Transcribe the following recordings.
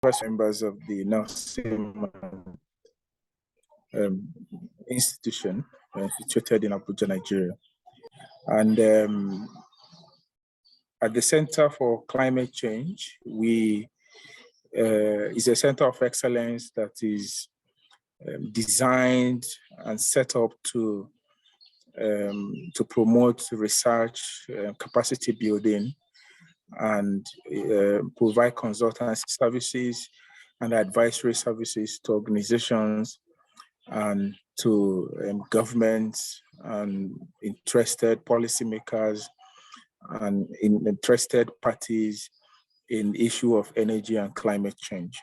members of the nursing institution situated in Abuja, Nigeria. And at the Center for Climate Change, we is a center of excellence that is designed and set up to promote research, capacity building, and provide consultancy services and advisory services to organizations and to governments and interested policymakers and interested parties in the issue of energy and climate change.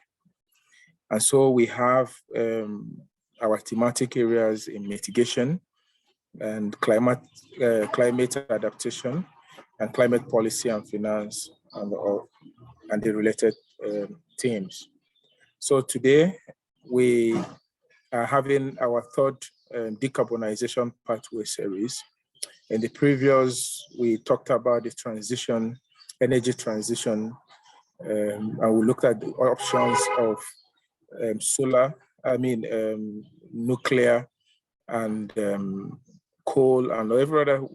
And so we have our thematic areas in mitigation and climate adaptation and climate policy and finance and the related themes. So today we are having our third decarbonization pathway series. In the previous, we talked about the transition, energy transition, and we looked at the options of nuclear and coal and every other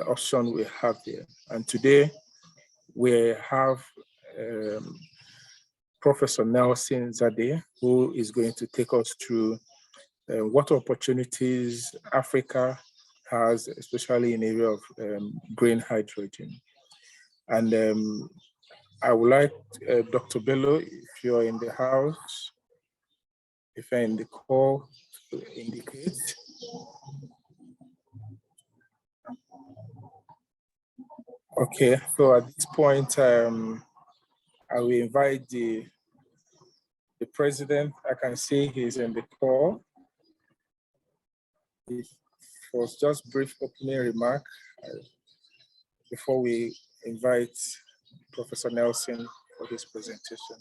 option we have here. And today we have Professor Nelson Zadeh, who is going to take us through what opportunities Africa has, especially in the area of green hydrogen. And I would like Dr. Bello, if you're in the house, if you're in the call, to indicate. Okay, so at this point, I will invite the president. I can see he's in the call. It was just brief opening remark before we invite Professor Nelson for his presentation.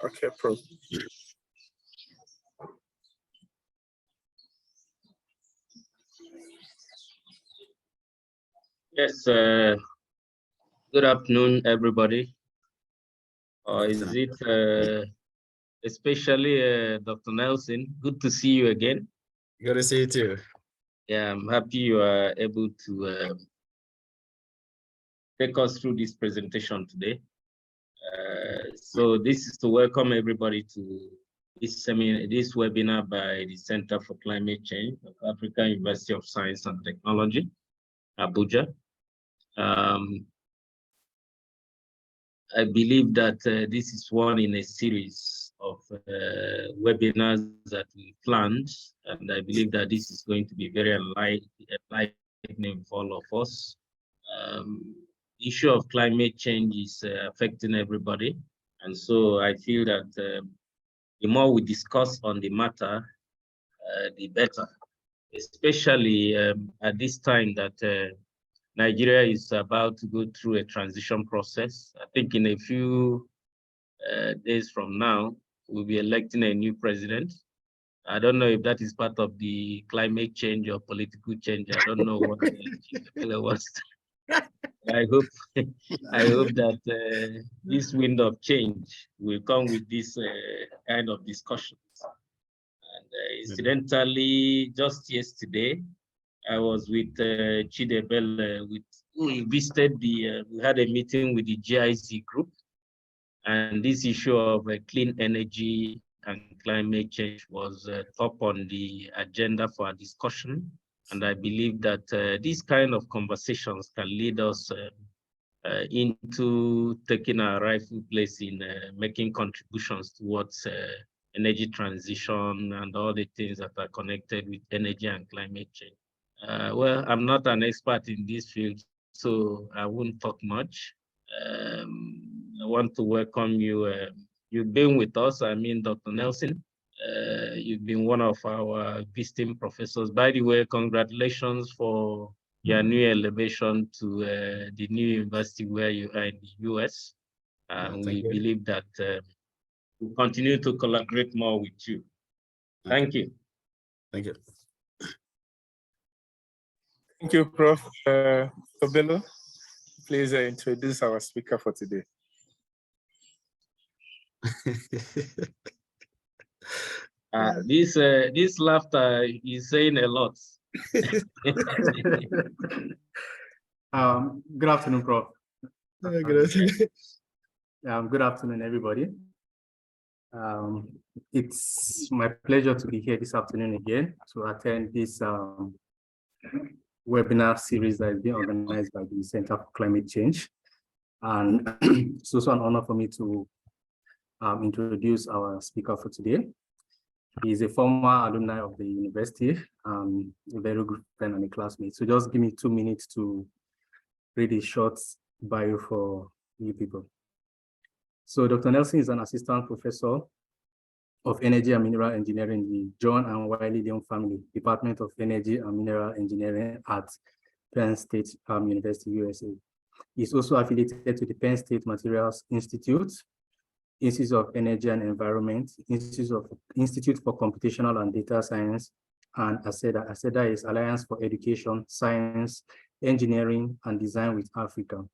Okay, Prof. Yes, good afternoon, everybody. Is it especially Dr. Nelson? Good to see you again. Good to see you too. Yeah, I'm happy you are able to take us through this presentation today. So this is to welcome everybody to this webinar by the Center for Climate Change of African University of Science and Technology, Abuja. I believe that this is one in a series of webinars that we planned, and I believe that this is going to be very enlightening for all of us. The issue of climate change is affecting everybody, and so I feel that the more we discuss on the matter, the better, especially at this time that Nigeria is about to go through a transition process. I think in a few days from now, we'll be electing a new president. I don't know if that is part of the climate change or political change. I don't know what the was. I hope that this wind of change will come with this kind of discussions. And incidentally, just yesterday, I was with Chidebel, we visited we had a meeting with the GIZ group, and this issue of clean energy and climate change was top on the agenda for our discussion. And I believe that these kind of conversations can lead us into taking our rightful place in making contributions towards energy transition and all the things that are connected with energy and climate change. Well, I'm not an expert in this field, so I won't talk much. I want to welcome you. You've been with us, Dr. Nelson. You've been one of our visiting professors. By the way, congratulations for your new elevation to the new university where you are in the US. And we believe that we'll continue to collaborate more with you. Thank you. Thank you. Thank you, Prof. Tobelo. Please introduce our speaker for today. This laughter is saying a lot. Good afternoon, Prof. Good afternoon, everybody. It's my pleasure to be here this afternoon again to attend this webinar series that is being organized by the Center for Climate Change. And it's also an honor for me to introduce our speaker for today. He is a former alumni of the university, a very good friend and a classmate. So just give me 2 minutes to read a short bio for you people. So Dr. Nelson is an assistant professor of Energy and Mineral Engineering in the John and Wiley Leon Family Department of Energy and Mineral Engineering at Penn State University, USA. He's also affiliated to the Penn State Materials Institute, Institute of Energy and Environment, Institute for Computational and Data Science, and ACEDA. ACEDA is Alliance for Education, Science, Engineering, and Design with Africa.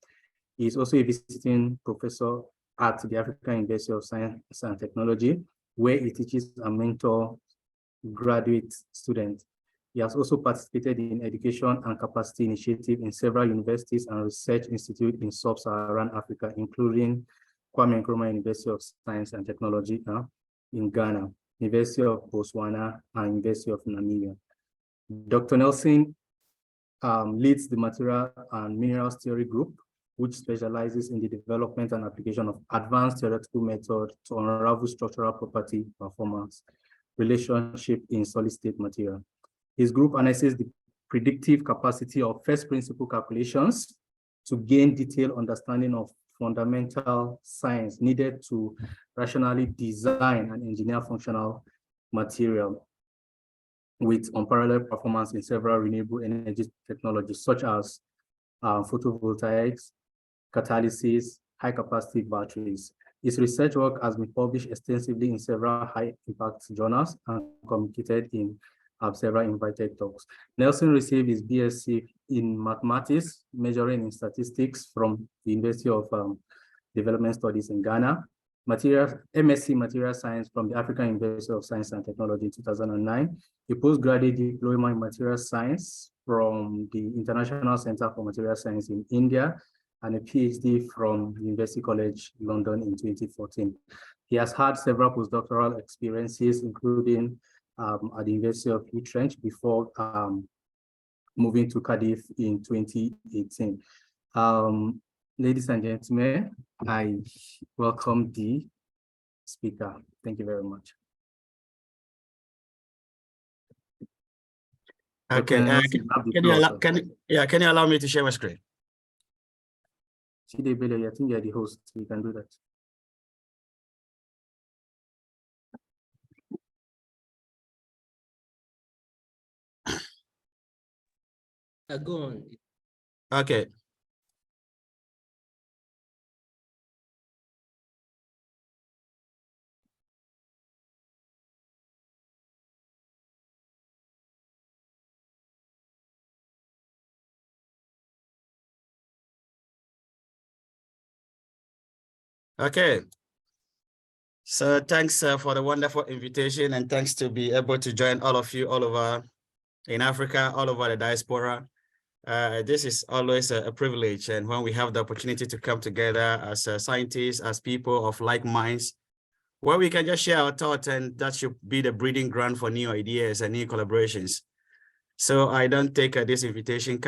He is also a visiting professor at the African University of Science and Technology, where he teaches and mentors graduate students. He has also participated in education and capacity initiative in several universities and research institutes in sub-Saharan Africa, including Kwame Nkrumah University of Science and Technology in Ghana, University of Botswana, and University of Namibia. Dr. Nelson leads the Material and Minerals Theory Group, which specializes in the development and application of advanced theoretical methods to unravel structural property, performance, relationship in solid-state material. His group analyzes the predictive capacity of first principle calculations to gain detailed understanding of fundamental science needed to rationally design and engineer functional material with unparalleled performance in several renewable energy technologies, such as photovoltaics, catalysis, high-capacity batteries. His research work has been published extensively in several high-impact journals and communicated in several invited talks. Nelson received his BSc in mathematics, majoring in statistics from the University of Development Studies in Ghana, MSc Material Science from the African University of Science and Technology in 2009, a postgraduate diploma in Material Science from the International Center for Material Science in India, and a PhD from University College London in 2014. He has had several postdoctoral experiences, including at the University of Utrecht before moving to Cardiff in 2018. Ladies and gentlemen, I welcome the speaker. Thank you very much. Okay, can you allow me to share my screen? Chidebele, I think you're the host, so you can do that. Go on. Okay. Okay. So thanks for the wonderful invitation, and thanks to be able to join all of you all over in Africa, all over the diaspora. This is always a privilege, and when we have the opportunity to come together as scientists, as people of like minds, where we can just share our thoughts, and that should be the breeding ground for new ideas and new collaborations. So I don't take this invitation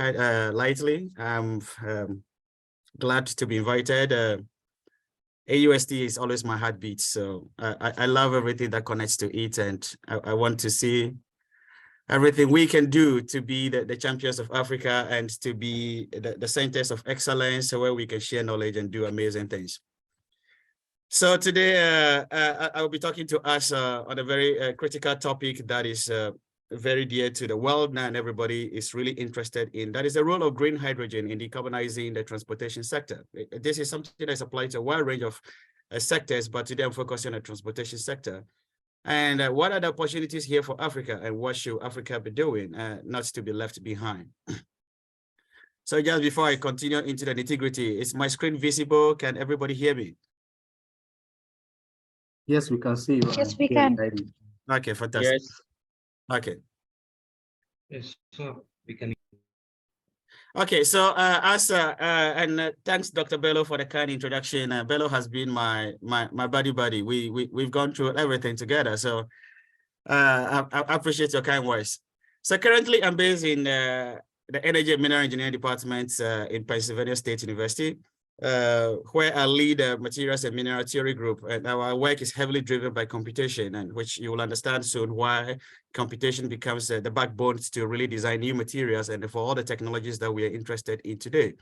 lightly. I'm glad to be invited. AUST is always my heartbeat, so I love everything that connects to it, and I want to see everything we can do to be the champions of Africa and to be the centers of excellence where we can share knowledge and do amazing things. So today I will be talking to us on a very critical topic that is very dear to the world now, and everybody is really interested in. That is the role of green hydrogen in decarbonizing the transportation sector. This is something that's applied to a wide range of sectors, but today I'm focusing on the transportation sector. And what are the opportunities here for Africa, and what should Africa be doing not to be left behind? So just before I continue into the nitty-gritty, is my screen visible? Can everybody hear me? Yes, we can see you. Yes, we can. Okay, fantastic. Yes. Okay. Yes, so we can. Okay, so thanks, Dr. Bello, for the kind introduction. Bello has been my buddy. We've gone through everything together. So I appreciate your kind words. So currently, I'm based in the Energy and Mineral Engineering Department in Pennsylvania State University, where I lead the Materials and Mineral Theory Group. And our work is heavily driven by computation, and which you will understand soon why computation becomes the backbone to really design new materials and for all the technologies that we are interested in today.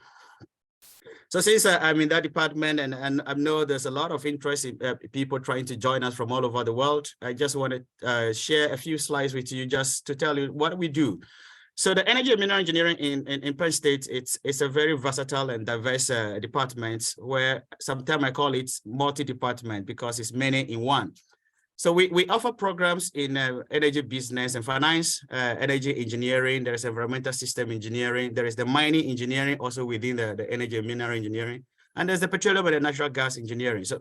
So since I'm in that department and I know there's a lot of interest in people trying to join us from all over the world, I just want to share a few slides with you just to tell you what we do. So the Energy and Mineral Engineering in Penn State, it's a very versatile and diverse department where sometimes I call it multi-department because it's many in one. So we offer programs in energy business and finance, energy engineering, there is environmental system engineering, there is the mining engineering also within the energy and mineral engineering, and there's the petroleum and the natural gas engineering. So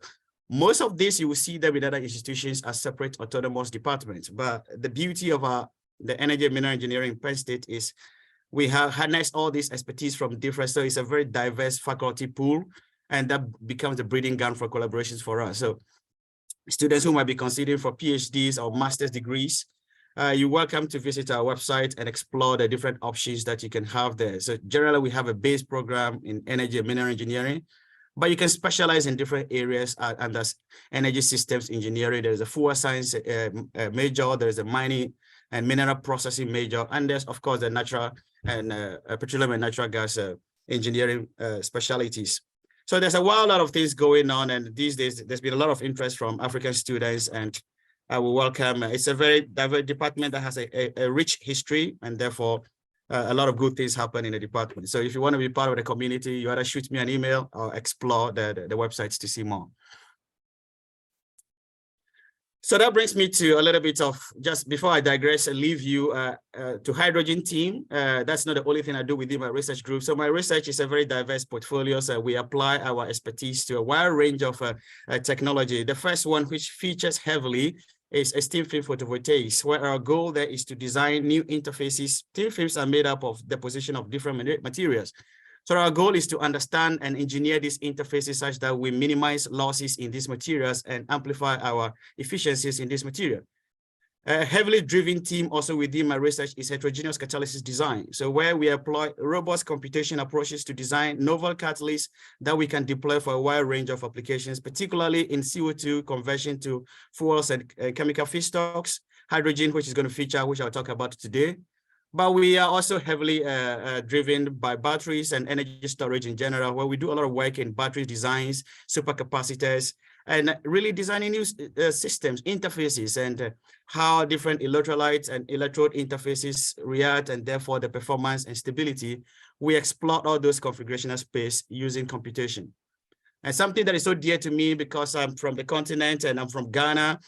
most of this, you will see them in other institutions as separate autonomous departments. But the beauty of the energy and mineral engineering in Penn State is we have harnessed all this expertise from different, so it's a very diverse faculty pool, and that becomes the breeding ground for collaborations for us. So students who might be considering for PhDs or master's degrees, you're welcome to visit our website and explore the different options that you can have there. So generally, we have a base program in energy and mineral engineering, but you can specialize in different areas under energy systems engineering. There's a fuel science major, there's a mining and mineral processing major, and there's, of course, the natural and petroleum and natural gas engineering specialties. So there's a lot of things going on, and these days there's been a lot of interest from African students, and I will welcome. It's a very diverse department that has a rich history, and therefore a lot of good things happen in the department. So if you want to be part of the community, you either shoot me an email or explore the websites to see more. So that brings me to a little bit of, just before I digress and leave you to hydrogen team. That's not the only thing I do within my research group. So my research is a very diverse portfolio. So we apply our expertise to a wide range of technology. The first one, which features heavily, is a thin film photovoltaics, where our goal there is to design new interfaces. Thin films are made up of deposition of different materials. So our goal is to understand and engineer these interfaces such that we minimize losses in these materials and amplify our efficiencies in this material. A heavily driven team also within my research is heterogeneous catalysis design. So where we employ robust computation approaches to design novel catalysts that we can deploy for a wide range of applications, particularly in CO2 conversion to fuels and chemical feedstocks, hydrogen, which is going to feature, which I'll talk about today. But we are also heavily driven by batteries and energy storage in general, where we do a lot of work in battery designs, supercapacitors, and really designing new systems, interfaces, and how different electrolytes and electrode interfaces react, and therefore the performance and stability. We explore all those configurational space using computation. And something that is so dear to me because I'm from the continent and I'm from Ghana,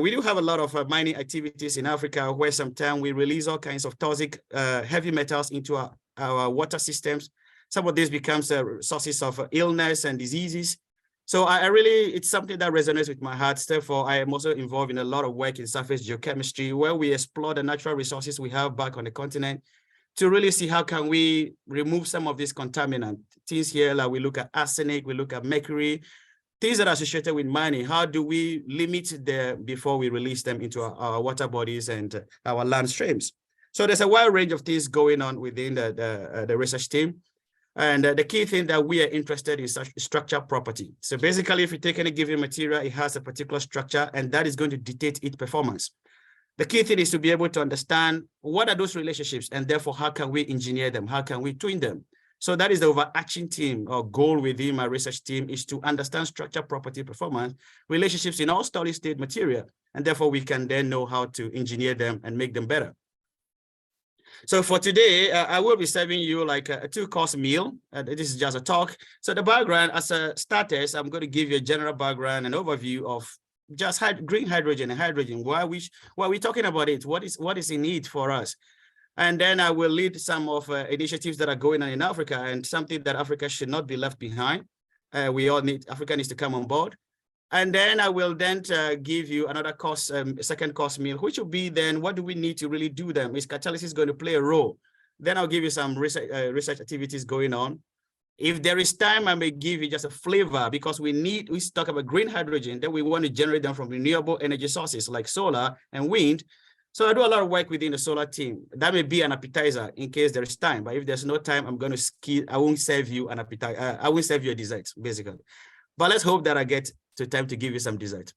we do have a lot of mining activities in Africa where sometimes we release all kinds of toxic heavy metals into our water systems. Some of this becomes sources of illness and diseases. So I really, it's something that resonates with my heart. Therefore, I am also involved in a lot of work in surface geochemistry, where we explore the natural resources we have back on the continent to really see how can we remove some of these contaminant things here. Like we look at arsenic, we look at mercury, things that are associated with mining. How do we limit them before we release them into our water bodies and our land streams? So there's a wide range of things going on within the research team. And the key thing that we are interested in is structure property. So basically, if you take any given material, it has a particular structure, and that is going to dictate its performance. The key thing is to be able to understand what are those relationships, and therefore, how can we engineer them? How can we twin them? So that is the overarching theme or goal within my research team, is to understand structure, property, performance, relationships in all solid state material. And therefore we can then know how to engineer them and make them better. So for today, I will be serving you like a 2-course meal. This is just a talk. So the background, as a starters, I'm going to give you a general background and overview of just green hydrogen and hydrogen. Why are we talking about it? What is in it for us? And then I will lead some of initiatives that are going on in Africa, and something that Africa should not be left behind. Africa needs to come on board. And then I will then give you another course, second course meal, which will be then, what do we need to really do them? Is catalysis going to play a role? Then I'll give you some research activities going on. If there is time, I may give you just a flavor, because we talk about green hydrogen, then we want to generate them from renewable energy sources like solar and wind. So I do a lot of work within the solar team. That may be an appetizer in case there is time, but if there's no time, I'm going to skip. I won't serve you an appetizer. I won't serve you a dessert, basically. But let's hope that I get to time to give you some dessert.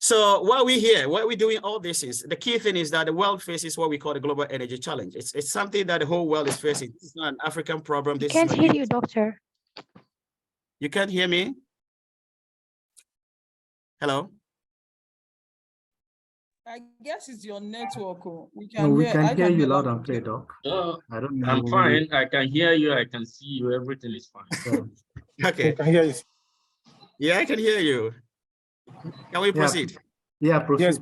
So while we're here, why are we doing all these things? The key thing is that the world faces what we call the global energy challenge. It's something that the whole world is facing. This is not an African problem. I can't hear you, doctor. You can't hear me? Hello? I guess it's your network. We can hear you loud and clear, Doc. I don't know. I'm fine. I can hear you. I can see you. Everything is fine. Okay. I can hear you. Yeah, I can hear you. Can we proceed? Yeah, proceed. Yes.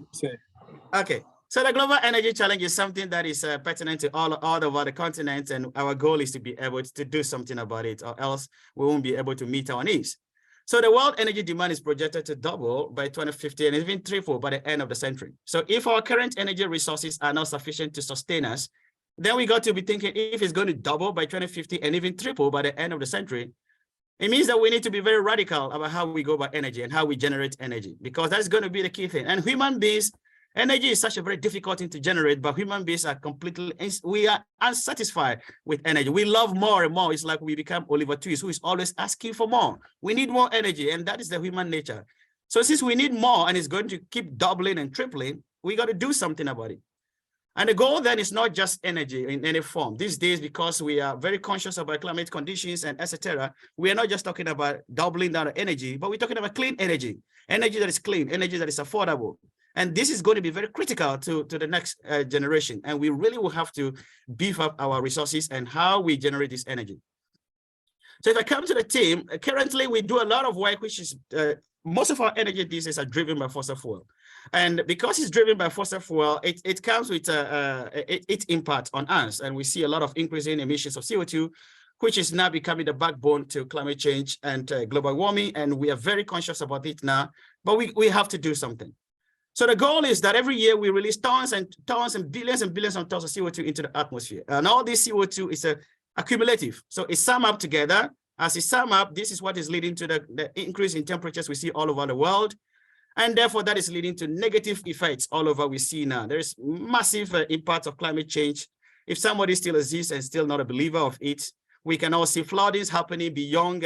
Okay. So the global energy challenge is something that is pertinent to all over the continent, and our goal is to be able to do something about it, or else we won't be able to meet our needs. So the world energy demand is projected to double by 2050 and even triple by the end of the century. So if our current energy resources are not sufficient to sustain us, then we got to be thinking, if it's going to double by 2050 and even triple by the end of the century, it means that we need to be very radical about how we go about energy and how we generate energy, because that's going to be the key thing. And human beings, energy is such a very difficult thing to generate, but human beings are we are unsatisfied with energy. We love more and more. It's like we become Oliver Twist, who is always asking for more. We need more energy, and that is the human nature. So since we need more and it's going to keep doubling and tripling, we got to do something about it. And the goal then is not just energy in any form. These days, because we are very conscious about climate conditions and etc., we are not just talking about doubling down on energy, but we're talking about clean energy, energy that is clean, energy that is affordable. And this is going to be very critical to the next generation. And we really will have to beef up our resources and how we generate this energy. So if I come to the team, currently we do a lot of work, which is most of our energy these days are driven by fossil fuel. And because it's driven by fossil fuel, it comes with its impact on us. And we see a lot of increasing emissions of CO2, which is now becoming the backbone to climate change and global warming. And we are very conscious about it now, but we have to do something. So the goal is that every year we release tons and tons and billions of tons of CO2 into the atmosphere. And all this CO2 is accumulative. So it's sum up together. As it sum up, this is what is leading to the increase in temperatures we see all over the world. And therefore, that is leading to negative effects all over we see now. There is massive impact of climate change. If somebody still exists and still not a believer of it, we can all see floodings happening beyond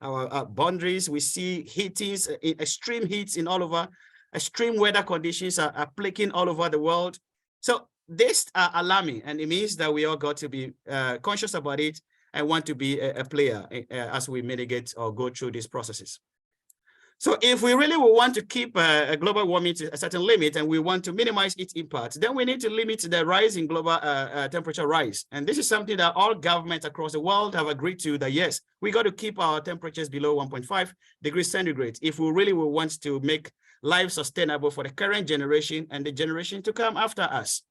our boundaries. We see heatings, extreme heats in all over. Extreme weather conditions are plaguing all over the world. So this are alarming, and it means that we all got to be conscious about it and want to be a player as we mitigate or go through these processes. So if we really want to keep global warming to a certain limit and we want to minimize its impact, then we need to limit the rise in global temperature rise. And this is something that all governments across the world have agreed to, that yes, we got to keep our temperatures below 1.5 degrees centigrade if we really want to make life sustainable for the current generation and the generation to come after us.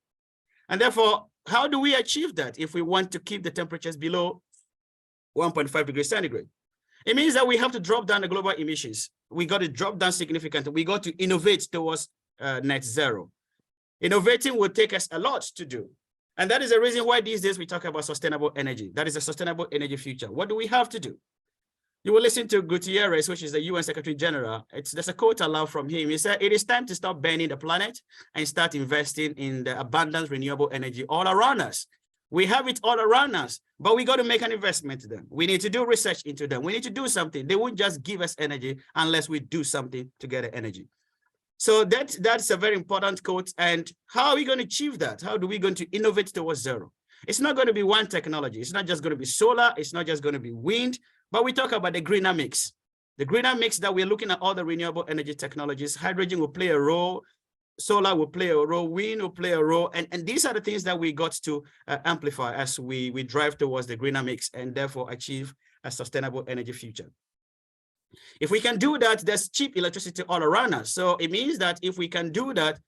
And therefore, how do we achieve that if we want to keep the temperatures below 1.5 degrees centigrade? It means that we have to drop down the global emissions. We got to drop down significantly. We got to innovate towards net zero. Innovating will take us a lot to do. And that is the reason why these days we talk about sustainable energy. That is a sustainable energy future. What do we have to do? You will listen to Gutierrez, which is the UN Secretary General. There's a quote aloud from him. He said, "It is time to stop burning the planet and start investing in the abundant renewable energy all around us." We have it all around us, but we got to make an investment in them. We need to do research into them. We need to do something. They won't just give us energy unless we do something to get the energy. So that's a very important quote. And how are we going to achieve that? How do we going to innovate towards zero? It's not going to be one technology. It's not just going to be solar. It's not just going to be wind, but we talk about the greener mix. The greener mix that we're looking at all the renewable energy technologies. Hydrogen will play a role. Solar will play a role, wind will play a role, and these are the things that we got to amplify as we drive towards the greener mix and therefore achieve a sustainable energy future. If we can do that, there's cheap electricity all around us. So it means that if we can do that,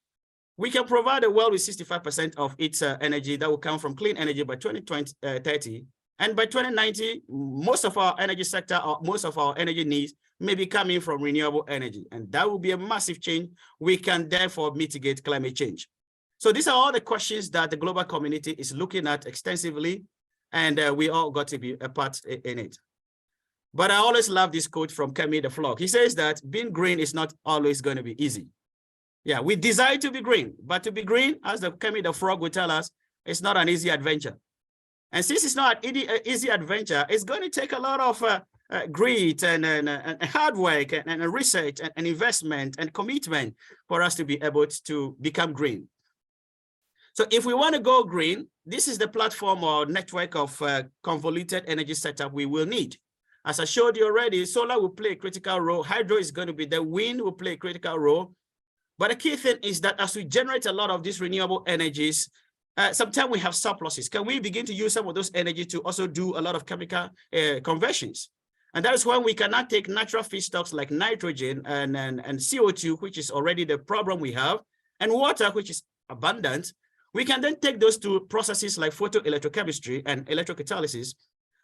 we can provide the world with 65% of its energy that will come from clean energy by 2030. And by 2090, most of our energy sector, or most of our energy needs may be coming from renewable energy. And that will be a massive change. We can therefore mitigate climate change. So these are all the questions that the global community is looking at extensively, and we all got to be a part in it. But I always love this quote from Kemi the Frog. He says that being green is not always going to be easy. Yeah, we desire to be green, but to be green, as the Kemi the Frog will tell us, it's not an easy adventure. And since it's not an easy adventure, it's going to take a lot of grit and hard work and research and investment and commitment for us to be able to become green. So if we want to go green, this is the platform or network of convoluted energy setup we will need. As I showed you already, solar will play a critical role. Hydro is going to be there. Wind will play a critical role. But the key thing is that as we generate a lot of these renewable energies, sometimes we have surpluses. Can we begin to use some of those energy to also do a lot of chemical conversions? And that is when we cannot take natural feedstocks like nitrogen and CO2, which is already the problem we have, and water, which is abundant. We can then take those to processes like photoelectrochemistry and electrocatalysis,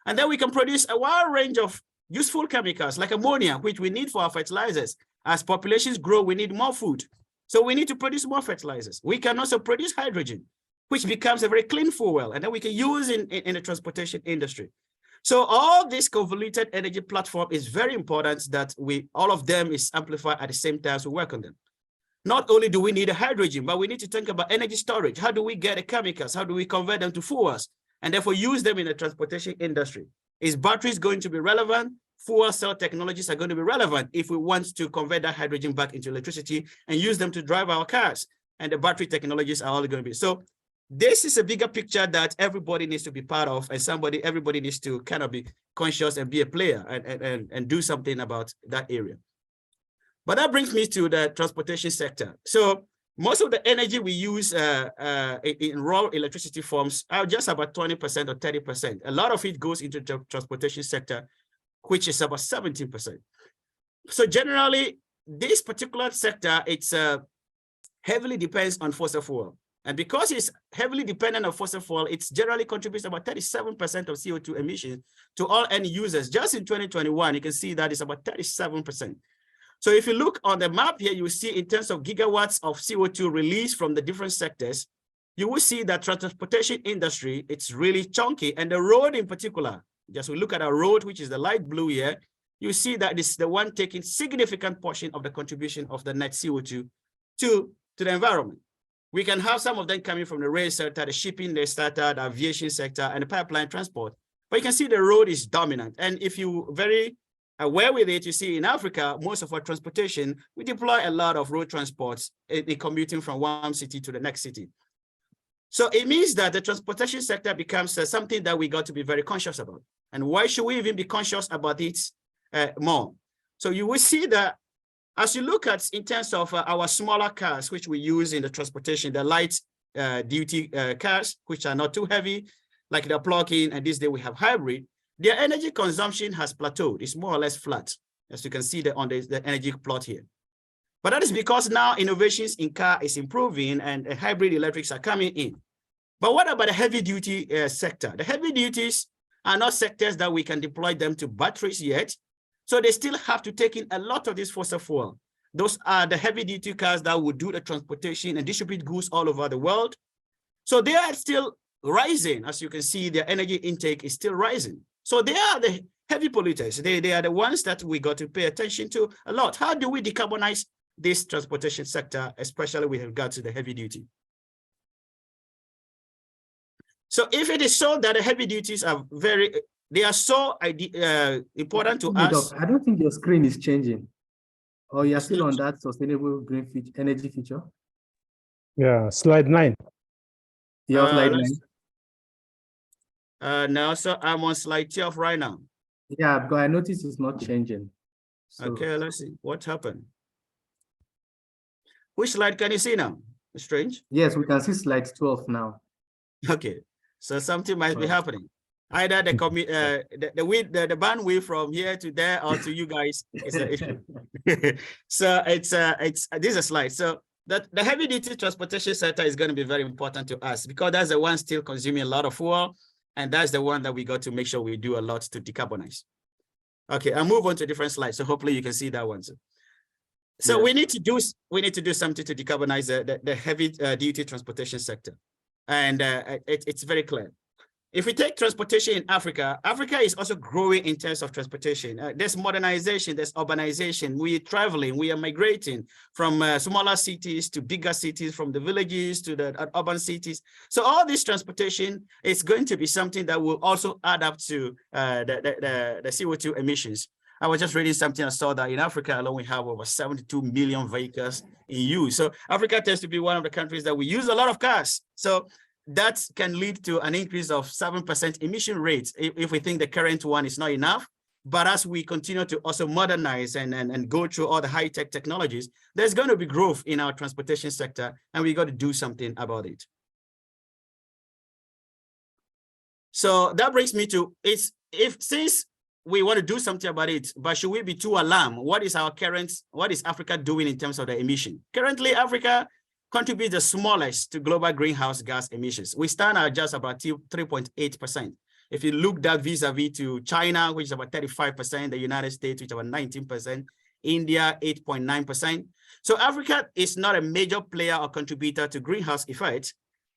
and then we can produce a wide range of useful chemicals like ammonia, which we need for our fertilizers. As populations grow, we need more food. So we need to produce more fertilizers. We can also produce hydrogen, which becomes a very clean fuel, and then we can use in the transportation industry. So all this convoluted energy platform is very important that all of them is amplified at the same time as we work on them. Not only do we need a hydrogen, but we need to think about energy storage. How do we get the chemicals? How do we convert them to fuels? And therefore use them in the transportation industry. Is batteries going to be relevant? Fuel cell technologies are going to be relevant if we want to convert that hydrogen back into electricity and use them to drive our cars. And the battery technologies are all going to be. So this is a bigger picture that everybody needs to be part of, and everybody needs to kind of be conscious and be a player and do something about that area. But that brings me to the transportation sector. So most of the energy we use in raw electricity forms are just about 20% or 30%. A lot of it goes into the transportation sector, which is about 70%. So generally, this particular sector, it's heavily depends on fossil fuel. And because it's heavily dependent on fossil fuel, it generally contributes about 37% of CO2 emissions to all end users. Just in 2021, you can see that it's about 37%. So if you look on the map here, you see in terms of gigawatts of CO2 released from the different sectors, you will see that transportation industry, it's really chunky. And the road in particular, just we look at our road, which is the light blue here, you see that it's the one taking significant portion of the contribution of the net CO2 to the environment. We can have some of them coming from the rail sector, the shipping sector, the aviation sector, and the pipeline transport. But you can see the road is dominant. And if you're very aware with it, you see in Africa, most of our transportation, we deploy a lot of road transports in commuting from one city to the next city. So it means that the transportation sector becomes something that we got to be very conscious about. And why should we even be conscious about it more? So you will see that as you look at in terms of our smaller cars, which we use in the transportation, the light duty cars, which are not too heavy, like the plug-in, and this day we have hybrid, their energy consumption has plateaued. It's more or less flat, as you can see on the energy plot here. But that is because now innovations in car is improving and hybrid electrics are coming in. But what about the heavy duty sector? The heavy duties are not sectors that we can deploy them to batteries yet. So they still have to take in a lot of this fossil fuel. Those are the heavy duty cars that would do the transportation and distribute goods all over the world. So they are still rising. As you can see, their energy intake is still rising. So they are the heavy polluters. They are the ones that we got to pay attention to a lot. How do we decarbonize this transportation sector, especially with regard to the heavy duty? So if it is so that the heavy duties are they are so important to us. I don't think your screen is changing. Or you're still on that sustainable green energy feature? Yeah, slide 9. You're slide 9? No, so I'm on slide 12 right now. Yeah, because I noticed it's not changing. So, okay, let's see what happened. Which slide can you see now? Strange. Yes, we can see slide 12 now. Okay, so something might be happening. Either the bandwidth from here to there or to you guys is an issue. So this is a slide. So that the heavy duty transportation sector is going to be very important to us because that's the one still consuming a lot of fuel, and that's the one that we got to make sure we do a lot to decarbonize. Okay, I'll move on to a different slide. So hopefully you can see that one. So we need to do something to decarbonize the heavy duty transportation sector, and it's very clear. If we take transportation in Africa, Africa is also growing in terms of transportation. There's modernization, there's urbanization. We are traveling, we are migrating from smaller cities to bigger cities, from the villages to the urban cities. So all this transportation is going to be something that will also add up to the CO2 emissions. I was just reading something, I saw that in Africa alone, we have over 72 million vehicles in use. So Africa tends to be one of the countries that we use a lot of cars. So that can lead to an increase of 7% emission rates if we think the current one is not enough. But as we continue to also modernize and go through all the high-tech technologies, there's going to be growth in our transportation sector, and we got to do something about it. So that brings me to, since we want to do something about it, but should we be too alarmed? What is Africa doing in terms of the emission? Currently, Africa contributes the smallest to global greenhouse gas emissions. We stand at just about 3.8%. If you look that vis-a-vis to China, which is about 35%, the United States, which is about 19%, India, 8.9%. So Africa is not a major player or contributor to greenhouse effects,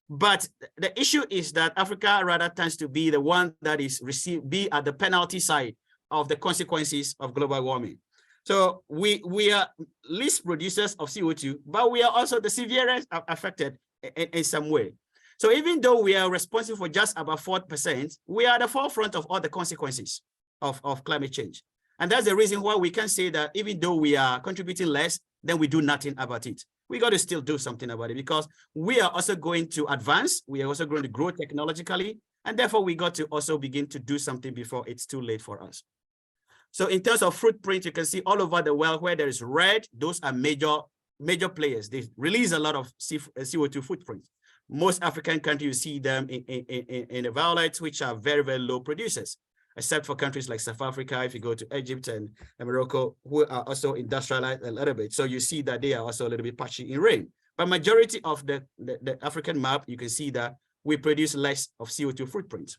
but the issue is that Africa rather tends to be the one that is be at the penalty side of the consequences of global warming. So we are least producers of CO2, but we are also the severest affected in some way. So even though we are responsible for just about 4%, we are at the forefront of all the consequences of climate change. And that's the reason why we can say that even though we are contributing less, then we do nothing about it. We got to still do something about it because we are also going to advance. We are also going to grow technologically. And therefore, we got to also begin to do something before it's too late for us. So in terms of footprint, you can see all over the world where there is red, those are major players. They release a lot of CO2 footprint. Most African countries, you see them in the violet, which are very, very low producers, except for countries like South Africa, if you go to Egypt and Morocco, who are also industrialized a little bit. So you see that they are also a little bit patchy in rain. But majority of the African map, you can see that we produce less of CO2 footprint.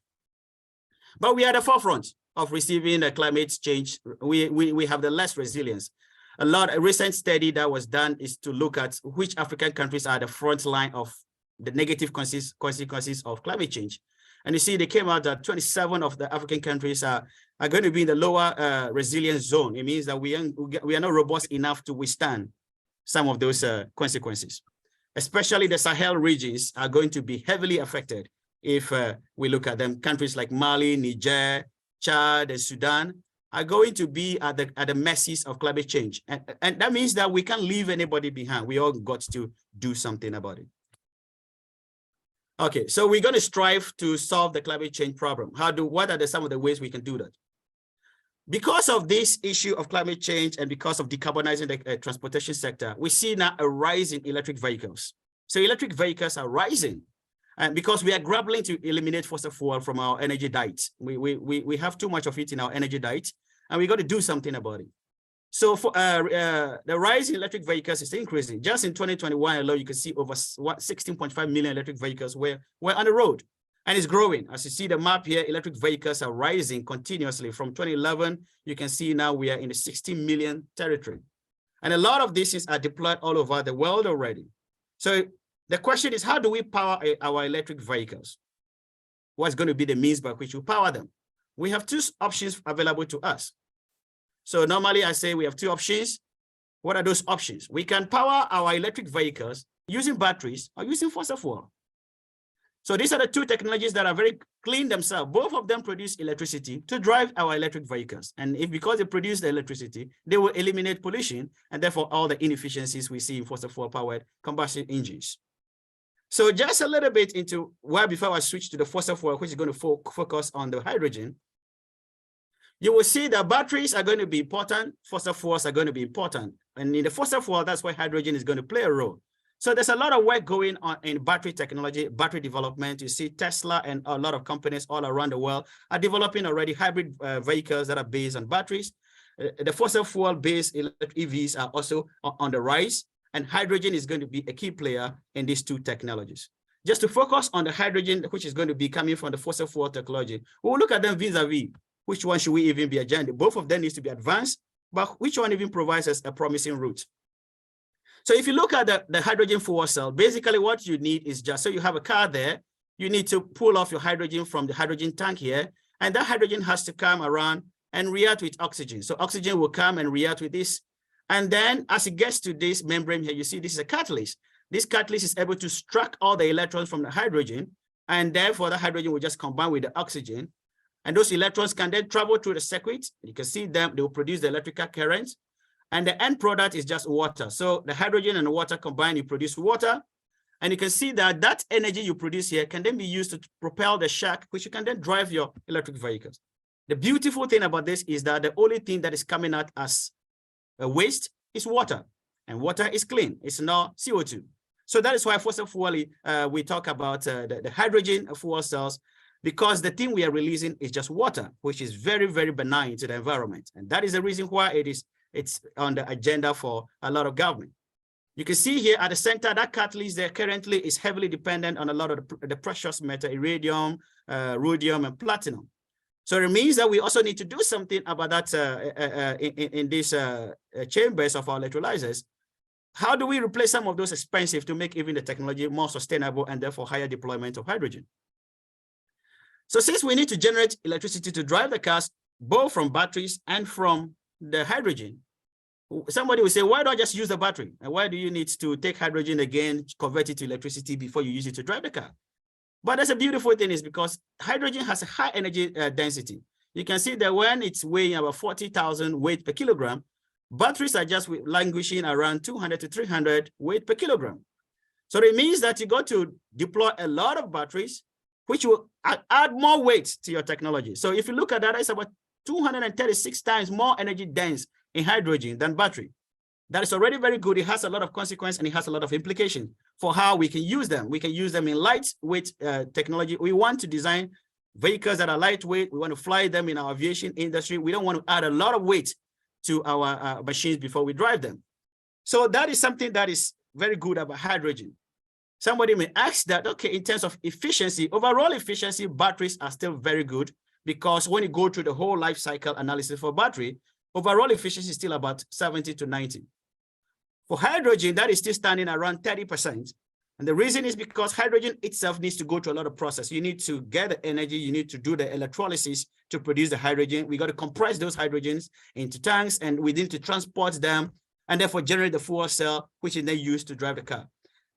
But we are at the forefront of receiving the climate change. We have the less resilience. A recent study that was done is to look at which African countries are the front line of the negative consequences of climate change. And you see, they came out that 27 of the African countries are going to be in the lower resilience zone. It means that we are not robust enough to withstand some of those consequences. Especially the Sahel regions are going to be heavily affected if we look at them. Countries like Mali, Niger, Chad, and Sudan are going to be at the mercies of climate change. And that means that we can't leave anybody behind. We all got to do something about it. Okay, so we're going to strive to solve the climate change problem. What are some of the ways we can do that? Because of this issue of climate change and because of decarbonizing the transportation sector, we see now a rise in electric vehicles. So electric vehicles are rising, and because we are grappling to eliminate fossil fuel from our energy diet. We have too much of it in our energy diet, and we got to do something about it. So for the rise in electric vehicles is increasing. Just in 2021 alone, you can see over 16.5 million electric vehicles were on the road, and it's growing. As you see the map here, electric vehicles are rising continuously. From 2011, you can see now we are in the 16 million territory. And a lot of these are deployed all over the world already. So the question is, how do we power our electric vehicles? What's going to be the means by which we power them? We have two options available to us. So normally I say we have two options. What are those options? We can power our electric vehicles using batteries or using fossil fuel. So these are the two technologies that are very clean themselves. Both of them produce electricity to drive our electric vehicles. And because they produce the electricity, they will eliminate pollution and therefore all the inefficiencies we see in fossil fuel powered combustion engines. So just a little bit into why before I switch to the fossil fuel, which is going to focus on the hydrogen, you will see that batteries are going to be important, fossil fuels are going to be important. And in the fossil fuel, that's why hydrogen is going to play a role. So there's a lot of work going on in battery technology, battery development. You see Tesla and a lot of companies all around the world are developing already hybrid vehicles that are based on batteries. The fossil fuel-based electric EVs are also on the rise, and hydrogen is going to be a key player in these two technologies. Just to focus on the hydrogen, which is going to be coming from the fossil fuel technology, we'll look at them vis-a-vis. Which one should we even be agenda? Both of them needs to be advanced, but which one even provides us a promising route? So if you look at the hydrogen fuel cell, basically what you need is just, so you have a car there, you need to pull off your hydrogen from the hydrogen tank here, and that hydrogen has to come around and react with oxygen. So oxygen will come and react with this. And then as it gets to this membrane here, you see this is a catalyst. This catalyst is able to extract all the electrons from the hydrogen, and therefore the hydrogen will just combine with the oxygen. And those electrons can then travel through the circuit. You can see them, they will produce the electrical current. And the end product is just water. So the hydrogen and the water combine, you produce water. And you can see that that energy you produce here can then be used to propel the shack, which you can then drive your electric vehicles. The beautiful thing about this is that the only thing that is coming out as a waste is water. And water is clean. It's not CO2. So that is why fossil fuel, we talk about the hydrogen fuel cells, because the thing we are releasing is just water, which is very, very benign to the environment. And that is the reason why it's on the agenda for a lot of government. You can see here at the center, that catalyst there currently is heavily dependent on a lot of the precious metal, iridium, rhodium, and platinum. So it means that we also need to do something about that in these chambers of our electrolyzers. How do we replace some of those expensive to make even the technology more sustainable and therefore higher deployment of hydrogen? So since we need to generate electricity to drive the cars, both from batteries and from the hydrogen, somebody will say, why don't I just use the battery? And why do you need to take hydrogen again, convert it to electricity before you use it to drive the car? But that's a beautiful thing, is because hydrogen has a high energy density. You can see that when it's weighing about 40,000 weight per kilogram, batteries are just languishing around 200 to 300 weight per kilogram. So it means that you got to deploy a lot of batteries, which will add more weight to your technology. So if you look at that, it's about 236 times more energy dense in hydrogen than battery. That is already very good. It has a lot of consequence and it has a lot of implications for how we can use them. We can use them in lightweight technology. We want to design vehicles that are lightweight. We want to fly them in our aviation industry. We don't want to add a lot of weight to our machines before we drive them. So that is something that is very good about hydrogen. Somebody may ask that, okay, in terms of efficiency, overall efficiency, batteries are still very good, because when you go through the whole life cycle analysis for battery, overall efficiency is still about 70 to 90. For hydrogen, that is still standing around 30%. And the reason is because hydrogen itself needs to go through a lot of process. You need to get the energy, you need to do the electrolysis to produce the hydrogen. We got to compress those hydrogens into tanks, and we need to transport them and therefore generate the fuel cell, which is then used to drive the car.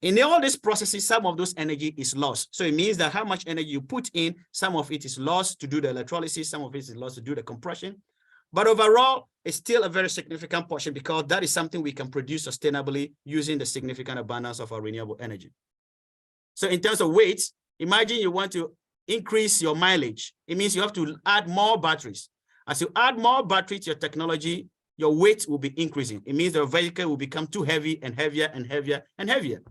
In all these processes, some of those energy is lost. So it means that how much energy you put in, some of it is lost to do the electrolysis, some of it is lost to do the compression. But overall, it's still a very significant portion, because that is something we can produce sustainably using the significant abundance of our renewable energy. So in terms of weight, imagine you want to increase your mileage. It means you have to add more batteries. As you add more battery to your technology, your weight will be increasing. It means the vehicle will become too heavy and heavier and heavier and heavier.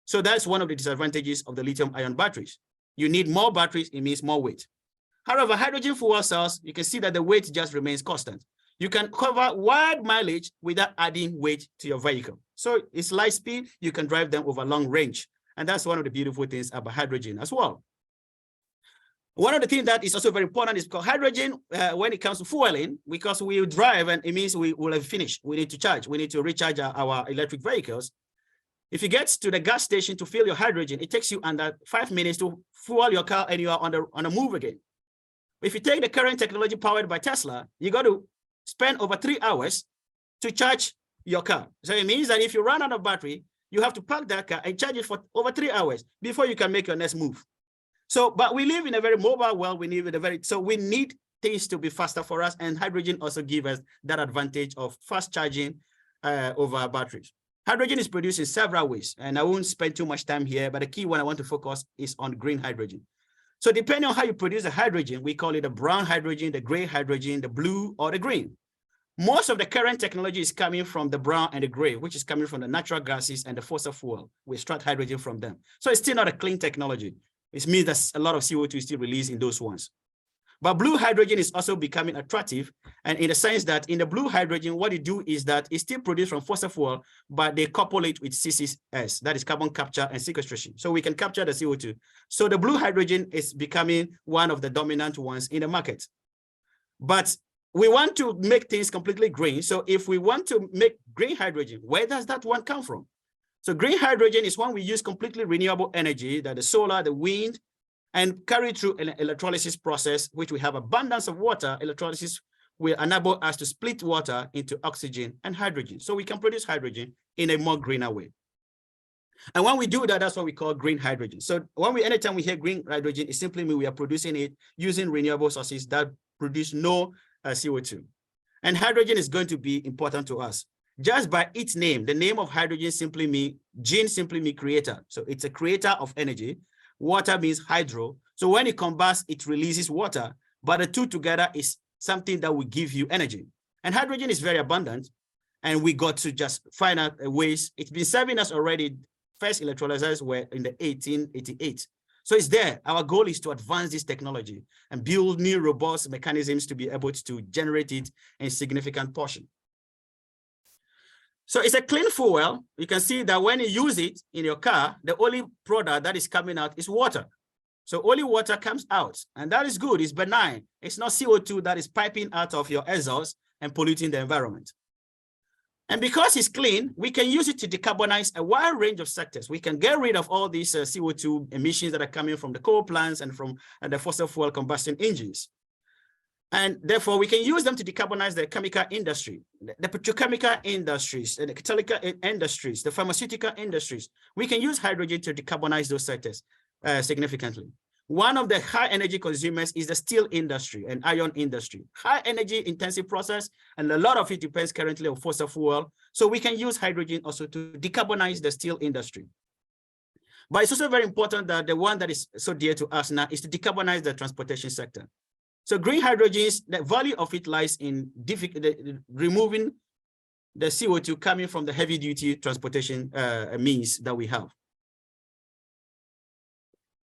So that's one of the disadvantages of the lithium-ion batteries. You need more batteries, it means more weight. However, hydrogen fuel cells, you can see that the weight just remains constant. You can cover wide mileage without adding weight to your vehicle. So it's light speed, you can drive them over long range. And that's one of the beautiful things about hydrogen as well. One of the things that is also very important is because hydrogen, when it comes to fueling, because we drive and it means we will have finished. We need to charge, we need to recharge our electric vehicles. If you get to the gas station to fill your hydrogen, it takes you under 5 minutes to fuel your car and you are on the move again. If you take the current technology powered by Tesla, you got to spend over 3 hours to charge your car. So it means that if you run out of battery, you have to park that car and charge it for over 3 hours before you can make your next move. So, but we live in a very mobile world. We live in a very, so we need things to be faster for us, and hydrogen also gives us that advantage of fast charging over batteries. Hydrogen is produced in several ways, and I won't spend too much time here, but the key one I want to focus is on green hydrogen. So depending on how you produce the hydrogen, we call it the brown hydrogen, the gray hydrogen, the blue, or the green. Most of the current technology is coming from the brown and the gray, which is coming from the natural gases and the fossil fuel. We extract hydrogen from them. So it's still not a clean technology. It means that a lot of CO2 is still released in those ones. But blue hydrogen is also becoming attractive, and in the sense that in the blue hydrogen, what you do is that it's still produced from fossil fuel, but they couple it with CCS, that is carbon capture and sequestration. So we can capture the CO2. So the blue hydrogen is becoming one of the dominant ones in the market. But we want to make things completely green. So if we want to make green hydrogen, where does that one come from? So green hydrogen is one we use completely renewable energy, that the solar, the wind, and carry through an electrolysis process, which we have abundance of water. Electrolysis will enable us to split water into oxygen and hydrogen. So we can produce hydrogen in a more greener way. And when we do that, that's what we call green hydrogen. So anytime we hear green hydrogen, it simply means we are producing it using renewable sources that produce no CO2. And hydrogen is going to be important to us. Just by its name, the name of hydrogen simply means, gene simply means creator. So it's a creator of energy. Water means hydro. So when it combusts, it releases water, but the two together is something that will give you energy. And hydrogen is very abundant, and we got to just find out ways. It's been serving us already. First electrolyzers were in the 1888. So it's there. Our goal is to advance this technology and build new robust mechanisms to be able to generate it in significant portion. So it's a clean fuel. You can see that when you use it in your car, the only product that is coming out is water. So only water comes out, and that is good. It's benign. It's not CO2 that is piping out of your exhaust and polluting the environment. And because it's clean, we can use it to decarbonize a wide range of sectors. We can get rid of all these CO2 emissions that are coming from the coal plants and from the fossil fuel combustion engines. And therefore, we can use them to decarbonize the chemical industry, the petrochemical industries, the catalytic industries, the pharmaceutical industries. We can use hydrogen to decarbonize those sectors significantly. One of the high energy consumers is the steel industry and iron industry. High energy intensive process, and a lot of it depends currently on fossil fuel. So we can use hydrogen also to decarbonize the steel industry. But it's also very important that the one that is so dear to us now is to decarbonize the transportation sector. So green hydrogen, the value of it lies in removing the CO2 coming from the heavy duty transportation means that we have.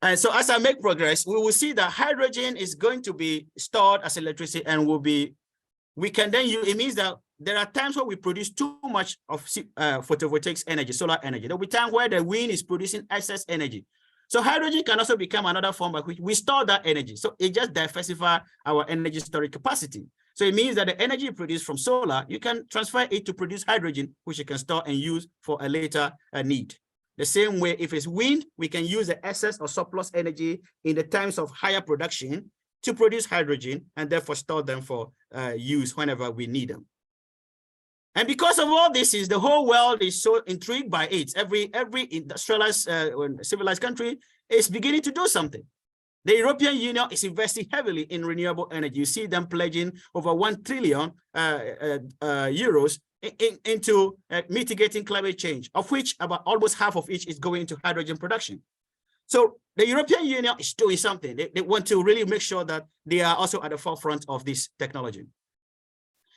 And so as I make progress, we will see that hydrogen is going to be stored as electricity and we can then use, it means that there are times where we produce too much of photovoltaic energy, solar energy. There will be times where the wind is producing excess energy. So hydrogen can also become another form by which we store that energy. So it just diversifies our energy storage capacity. So it means that the energy produced from solar, you can transfer it to produce hydrogen, which you can store and use for a later need. The same way, if it's wind, we can use the excess or surplus energy in the times of higher production to produce hydrogen and therefore store them for use whenever we need them. And because of all this, the whole world is so intrigued by it. Every industrialized, civilized country is beginning to do something. The European Union is investing heavily in renewable energy. You see them pledging over 1 trillion euros into mitigating climate change, of which about almost half of each is going into hydrogen production. So the European Union is doing something. They want to really make sure that they are also at the forefront of this technology.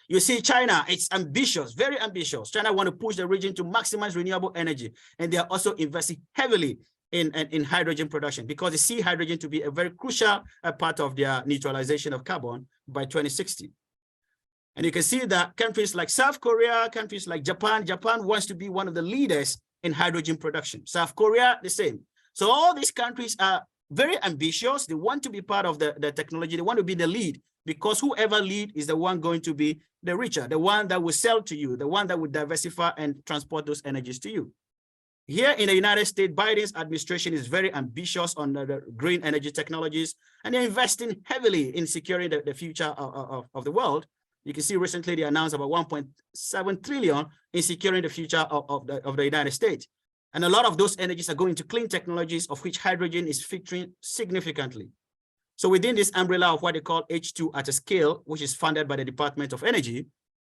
You see China, it's ambitious, very ambitious. China want to push the region to maximize renewable energy, and they are also investing heavily in hydrogen production because they see hydrogen to be a very crucial part of their neutralization of carbon by 2060. And you can see that countries like South Korea, countries like Japan wants to be one of the leaders in hydrogen production. South Korea, the same. So all these countries are very ambitious. They want to be part of the technology. They want to be the lead, because whoever lead is the one going to be the richer, the one that will sell to you, the one that will diversify and transport those energies to you. Here in the United States, Biden's administration is very ambitious on the green energy technologies, and they're investing heavily in securing the future of the world. You can see recently they announced about 1.7 trillion in securing the future of the United States. And a lot of those energies are going to clean technologies, of which hydrogen is featuring significantly. So within this umbrella of what they call H2 at a scale, which is funded by the Department of Energy,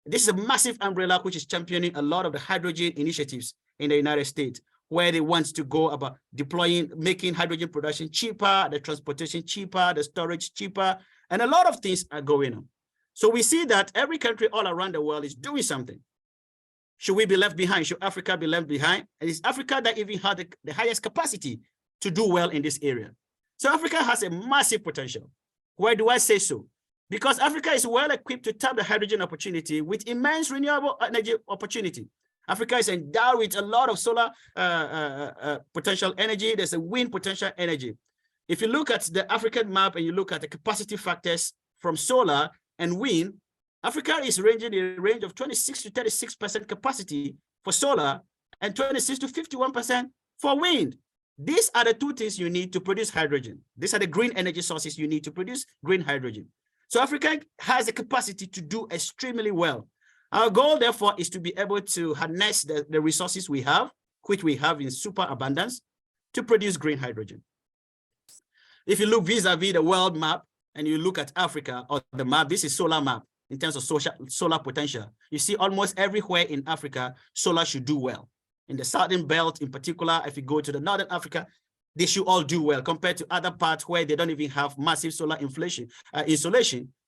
this is a massive umbrella which is championing a lot of the hydrogen initiatives in the United States, where they want to go about deploying, making hydrogen production cheaper, the transportation cheaper, the storage cheaper, and a lot of things are going on. So we see that every country all around the world is doing something. Should we be left behind? Should Africa be left behind? And it's Africa that even had the highest capacity to do well in this area. So Africa has a massive potential. Why do I say so? Because Africa is well equipped to tap the hydrogen opportunity with immense renewable energy opportunity. Africa is endowed with a lot of solar potential energy. There's a wind potential energy. If you look at the African map and you look at the capacity factors from solar and wind, Africa is ranging in a range of 26 to 36% capacity for solar and 26 to 51% for wind. These are the two things you need to produce hydrogen. These are the green energy sources you need to produce green hydrogen. So Africa has the capacity to do extremely well. Our goal, therefore, is to be able to harness the resources we have, which we have in super abundance, to produce green hydrogen. If you look vis-a-vis the world map and you look at Africa or the map, this is solar map in terms of solar potential. You see almost everywhere in Africa, solar should do well. In the southern belt in particular, if you go to the northern Africa, they should all do well compared to other parts where they don't even have massive solar insolation,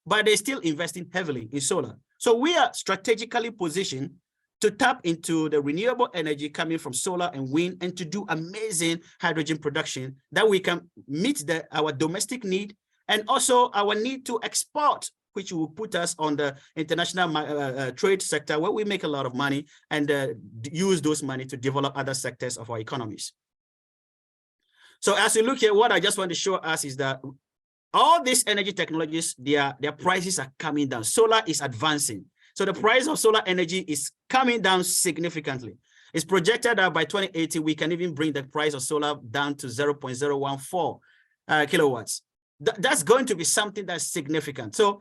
but they're still investing heavily in solar. So we are strategically positioned to tap into the renewable energy coming from solar and wind and to do amazing hydrogen production that we can meet our domestic need and also our need to export, which will put us on the international trade sector where we make a lot of money and use those money to develop other sectors of our economies. So as you look here, what I just want to show us is that all these energy technologies, their prices are coming down. Solar is advancing. So the price of solar energy is coming down significantly. It's projected that by 2080, we can even bring the price of solar down to 0.014 kilowatts. That's going to be something that's significant. So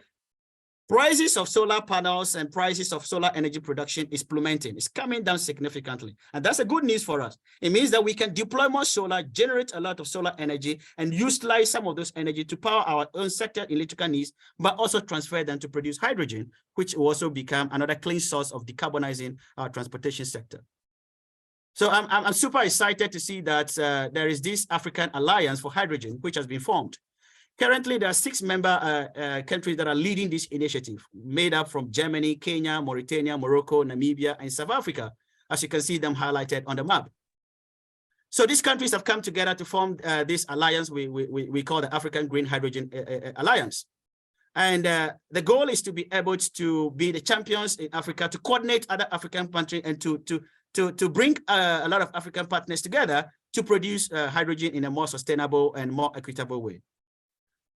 prices of solar panels and prices of solar energy production is plummeting. It's coming down significantly. And that's a good news for us. It means that we can deploy more solar, generate a lot of solar energy, and utilize some of those energy to power our own sector electrical needs, but also transfer them to produce hydrogen, which will also become another clean source of decarbonizing our transportation sector. So I'm super excited to see that there is this African Alliance for Hydrogen, which has been formed. Currently, there are 6 member countries that are leading this initiative, made up from Germany, Kenya, Mauritania, Morocco, Namibia, and South Africa, as you can see them highlighted on the map. So these countries have come together to form this alliance we call the African Green Hydrogen Alliance. And the goal is to be able to be the champions in Africa, to coordinate other African countries and to bring a lot of African partners together to produce hydrogen in a more sustainable and more equitable way.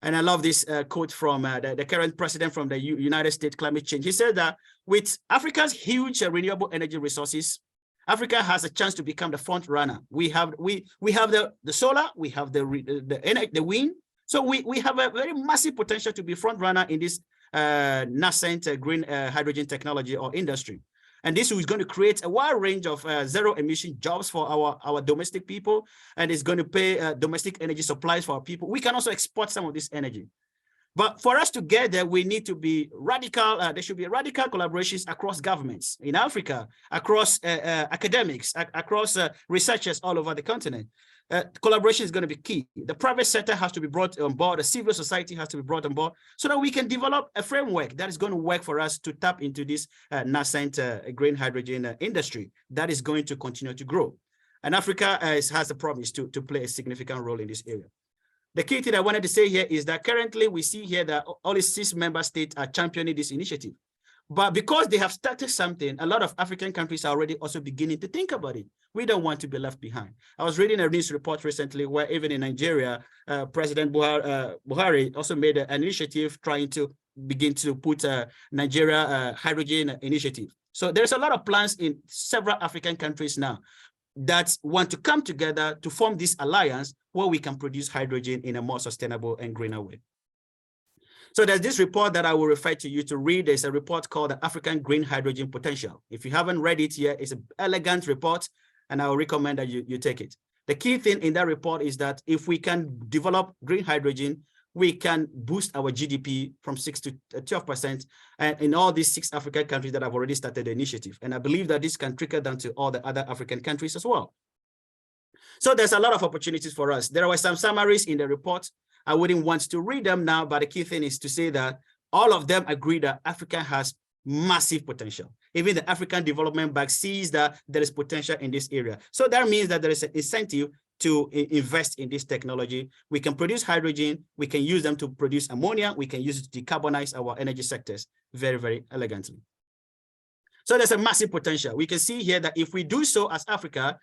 And I love this quote from the current president from the United States Climate Change. He said that with Africa's huge renewable energy resources, Africa has a chance to become the front runner. We have the solar, we have the wind. So we have a very massive potential to be front runner in this nascent green hydrogen technology or industry. And this is going to create a wide range of zero emission jobs for our domestic people, and it's going to pay domestic energy supplies for our people. We can also export some of this energy. But for us to get there, we need to be radical. There should be radical collaborations across governments in Africa, across academics, across researchers all over the continent. Collaboration is going to be key. The private sector has to be brought on board. The civil society has to be brought on board so that we can develop a framework that is going to work for us to tap into this nascent green hydrogen industry that is going to continue to grow. And Africa has a promise to play a significant role in this area. The key thing I wanted to say here is that currently we see here that all the 6 member states are championing this initiative. But because they have started something, a lot of African countries are already also beginning to think about it. We don't want to be left behind. I was reading a news report recently where even in Nigeria, President Buhari also made an initiative trying to begin to put Nigeria hydrogen initiative. So there's a lot of plans in several African countries now that want to come together to form this alliance where we can produce hydrogen in a more sustainable and greener way. So there's this report that I will refer to you to read. There's a report called the African Green Hydrogen Potential. If you haven't read it yet, it's an elegant report, and I will recommend that you take it. The key thing in that report is that if we can develop green hydrogen, we can boost our GDP from 6 to 12%, and in all these 6 African countries that have already started the initiative. And I believe that this can trickle down to all the other African countries as well. So there's a lot of opportunities for us. There were some summaries in the report. I wouldn't want to read them now, but the key thing is to say that all of them agree that Africa has massive potential. Even the African Development Bank sees that there is potential in this area. So that means that there is an incentive to invest in this technology. We can produce hydrogen, we can use them to produce ammonia, we can use it to decarbonize our energy sectors very, very elegantly. So there's a massive potential. We can see here that if we do so as Africa,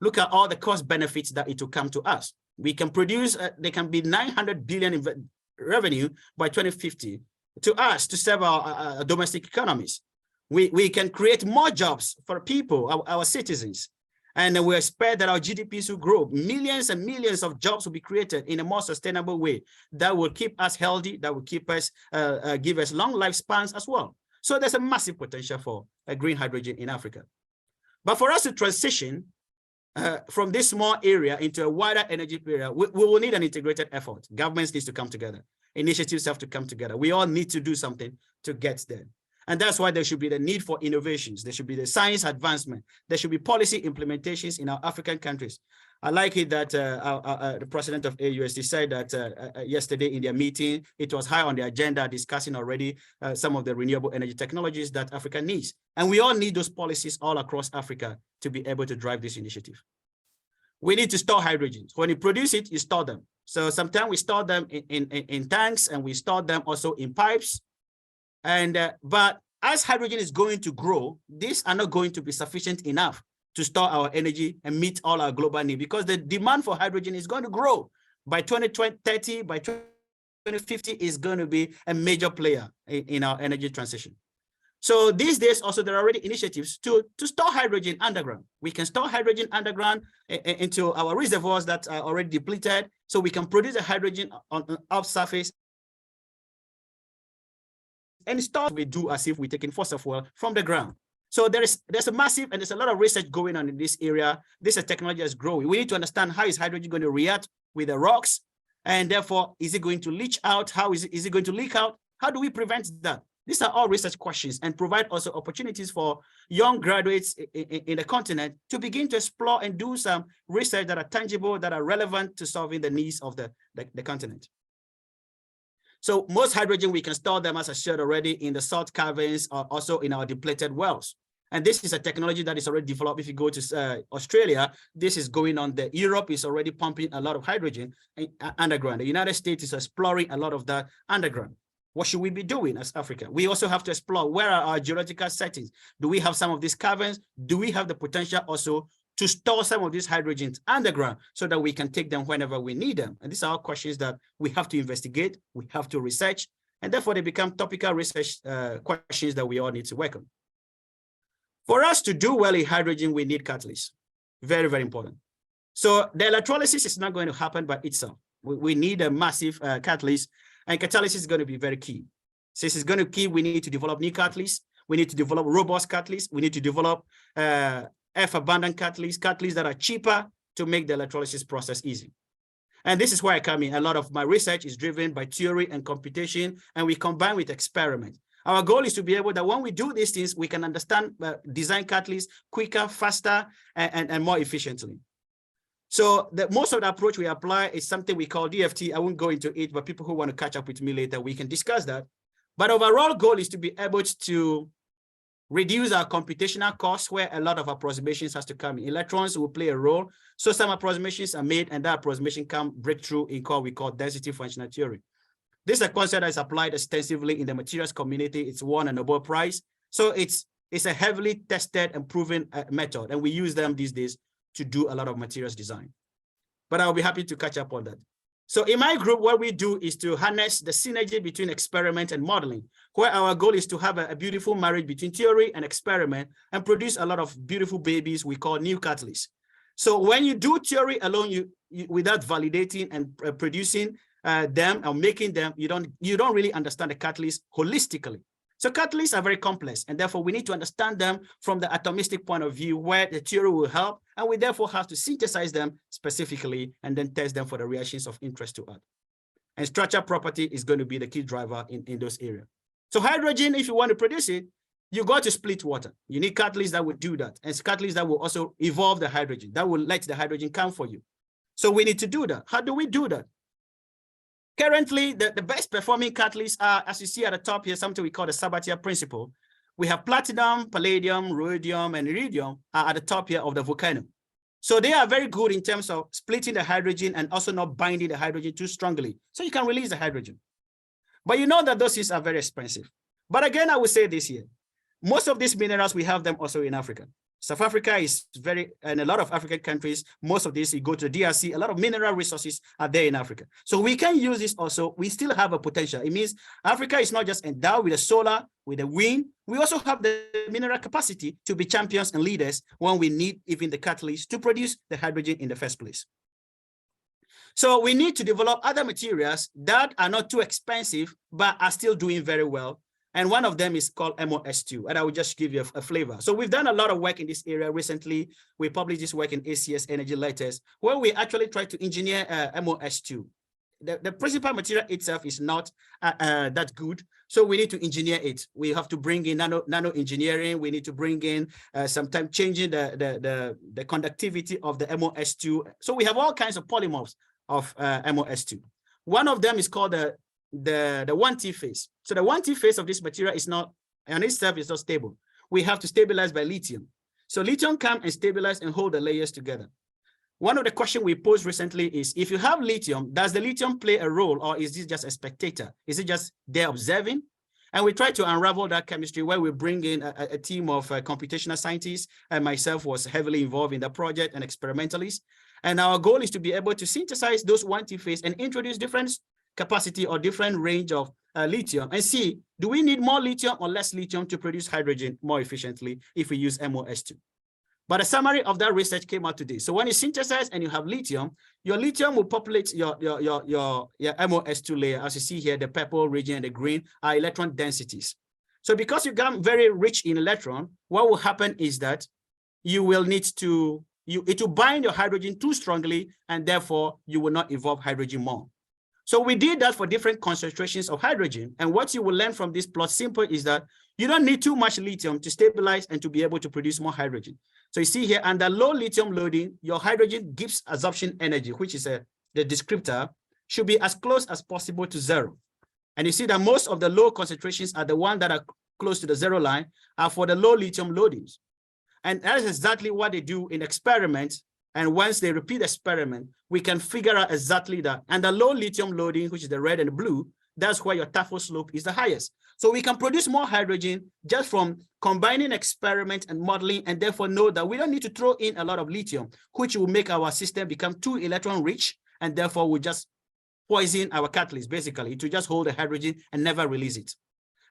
look at all the cost benefits that it will come to us. We can produce, there can be 900 billion in revenue by 2050 to us to serve our domestic economies. We can create more jobs for people, our citizens. And we expect that our GDPs will grow. Millions and millions of jobs will be created in a more sustainable way that will keep us healthy, that will keep us, give us long lifespans as well. So there's a massive potential for a green hydrogen in Africa. But for us to transition from this small area into a wider energy area, we will need an integrated effort. Governments need to come together. Initiatives have to come together. We all need to do something to get there. And that's why there should be the need for innovations. There should be the science advancement. There should be policy implementations in our African countries. I like it that the president of AUSD said that yesterday in their meeting, it was high on the agenda, discussing already some of the renewable energy technologies that Africa needs. And we all need those policies all across Africa to be able to drive this initiative. We need to store hydrogen. When you produce it, you store them. So sometimes we store them in tanks, and we store them also in pipes. And but as hydrogen is going to grow, these are not going to be sufficient enough to store our energy and meet all our global needs, because the demand for hydrogen is going to grow. By 2030, by 2050 is going to be a major player in our energy transition. So these days also there are already initiatives to store hydrogen underground. We can store hydrogen underground into our reservoirs that are already depleted, so we can produce the hydrogen on subsurface and store. We do as if we're taking fossil fuel from the ground. So there's a massive, and there's a lot of research going on in this area. This technology is growing. We need to understand how is hydrogen going to react with the rocks, and therefore, is it going to leach out? How is it going to leak out? How do we prevent that? These are all research questions, and provide also opportunities for young graduates in the continent to begin to explore and do some research that are tangible, that are relevant to solving the needs of the continent. So most hydrogen, we can store them, as I shared already, in the salt caverns, or also in our depleted wells. And this is a technology that is already developed. If you go to Australia, this is going on there. Europe is already pumping a lot of hydrogen underground. The United States is exploring a lot of that underground. What should we be doing as Africa? We also have to explore, where are our geological settings? Do we have some of these caverns? Do we have the potential also to store some of these hydrogens underground so that we can take them whenever we need them? And these are all questions that we have to investigate, we have to research, and therefore they become topical research questions that we all need to work on. For us to do well in hydrogen, we need catalysts. Very, very important. So the electrolysis is not going to happen by itself. We need a massive catalyst, and catalysis is going to be very key. Since it's going to be key, we need to develop new catalysts. We need to develop robust catalysts. We need to develop F-abundant catalysts that are cheaper to make the electrolysis process easy. And this is where I come in. A lot of my research is driven by theory and computation, and we combine with experiment. Our goal is to be able that when we do these things, we can understand design catalysts quicker, faster, and more efficiently. So most of the approach we apply is something we call DFT. I won't go into it, but people who want to catch up with me later, we can discuss that. But overall goal is to be able to reduce our computational costs, where a lot of approximations has to come in. Electrons will play a role. So some approximations are made, and that approximation can break through in what we call density functional theory. This is a concept that is applied extensively in the materials community. It's won a Nobel Prize. So it's a heavily tested and proven method, and we use them these days to do a lot of materials design. But I'll be happy to catch up on that. So in my group, what we do is to harness the synergy between experiment and modeling, where our goal is to have a beautiful marriage between theory and experiment and produce a lot of beautiful babies we call new catalysts. So when you do theory alone, you without validating and producing them or making them, you don't really understand the catalyst holistically. So catalysts are very complex, and therefore we need to understand them from the atomistic point of view, where the theory will help, and we therefore have to synthesize them specifically and then test them for the reactions of interest to us. And structure property is going to be the key driver in those areas. So hydrogen, if you want to produce it, you got to split water. You need catalysts that will do that, and catalysts that will also evolve the hydrogen, that will let the hydrogen come for you. So we need to do that. How do we do that? Currently, the best performing catalysts are, as you see at the top here, something we call the Sabatier principle. We have platinum, palladium, rhodium, and iridium are at the top here of the volcano. So they are very good in terms of splitting the hydrogen and also not binding the hydrogen too strongly. So you can release the hydrogen. But you know that those things are very expensive. But again, I will say this here. Most of these minerals, we have them also in Africa. South Africa is and a lot of African countries, most of this, you go to the DRC, a lot of mineral resources are there in Africa. So we can use this also. We still have a potential. It means Africa is not just endowed with the solar, with the wind. We also have the mineral capacity to be champions and leaders when we need even the catalyst to produce the hydrogen in the first place. So we need to develop other materials that are not too expensive, but are still doing very well. And one of them is called MOS2, and I will just give you a flavor. So we've done a lot of work in this area recently. We published this work in ACS Energy Letters, where we actually try to engineer MOS2. The principal material itself is not that good, so we need to engineer it. We have to bring in nano engineering. We need to bring in sometimes changing the conductivity of the MOS2. So we have all kinds of polymorphs of MOS2. One of them is called the 1T phase. So the 1T phase of this material is not, and itself is not stable. We have to stabilize by lithium. So lithium comes and stabilize and hold the layers together. One of the questions we posed recently is, if you have lithium, does the lithium play a role, or is this just a spectator? Is it just there observing? And we try to unravel that chemistry, where we bring in a team of computational scientists, and myself was heavily involved in the project, and experimentalists. And our goal is to be able to synthesize those 1T phase and introduce different capacity or different range of lithium and see, do we need more lithium or less lithium to produce hydrogen more efficiently if we use MOS2? But a summary of that research came out today. So when you synthesize and you have lithium, your lithium will populate your MOS2 layer. As you see here, the purple region and the green are electron densities. So because you become very rich in electron, what will happen is that you will need to, it will bind your hydrogen too strongly, and therefore you will not evolve hydrogen more. So we did that for different concentrations of hydrogen. And what you will learn from this plot simple is that you don't need too much lithium to stabilize and to be able to produce more hydrogen. So you see here, under low lithium loading, your hydrogen Gibbs absorption energy, which is the descriptor, should be as close as possible to zero. And you see that most of the low concentrations are the ones that are close to the zero line are for the low lithium loadings. And that is exactly what they do in experiments. And once they repeat the experiment, we can figure out exactly that. And the low lithium loading, which is the red and the blue, that's where your Tafel slope is the highest. So we can produce more hydrogen just from combining experiment and modeling, and therefore know that we don't need to throw in a lot of lithium, which will make our system become too electron rich, and therefore we just poison our catalyst, basically, to just hold the hydrogen and never release it.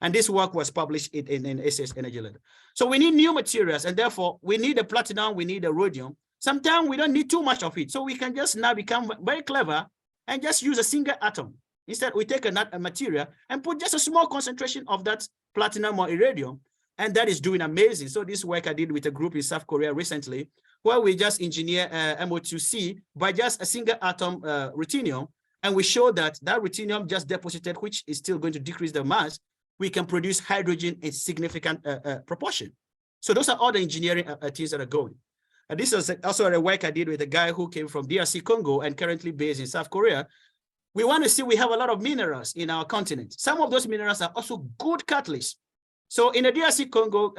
And this work was published in ACS Energy Letter. So we need new materials, and therefore we need the platinum, we need the rhodium. Sometimes we don't need too much of it. So we can just now become very clever and just use a single atom. Instead, we take a material and put just a small concentration of that platinum or iridium, and that is doing amazing. So this work I did with a group in South Korea recently, where we just engineer MO2C by just a single atom ruthenium, and we show that ruthenium just deposited, which is still going to decrease the mass, we can produce hydrogen in significant proportion. So those are all the engineering things that are going. And this is also a work I did with a guy who came from DRC Congo and currently based in South Korea. We want to see, we have a lot of minerals in our continent. Some of those minerals are also good catalysts. So in the DRC Congo,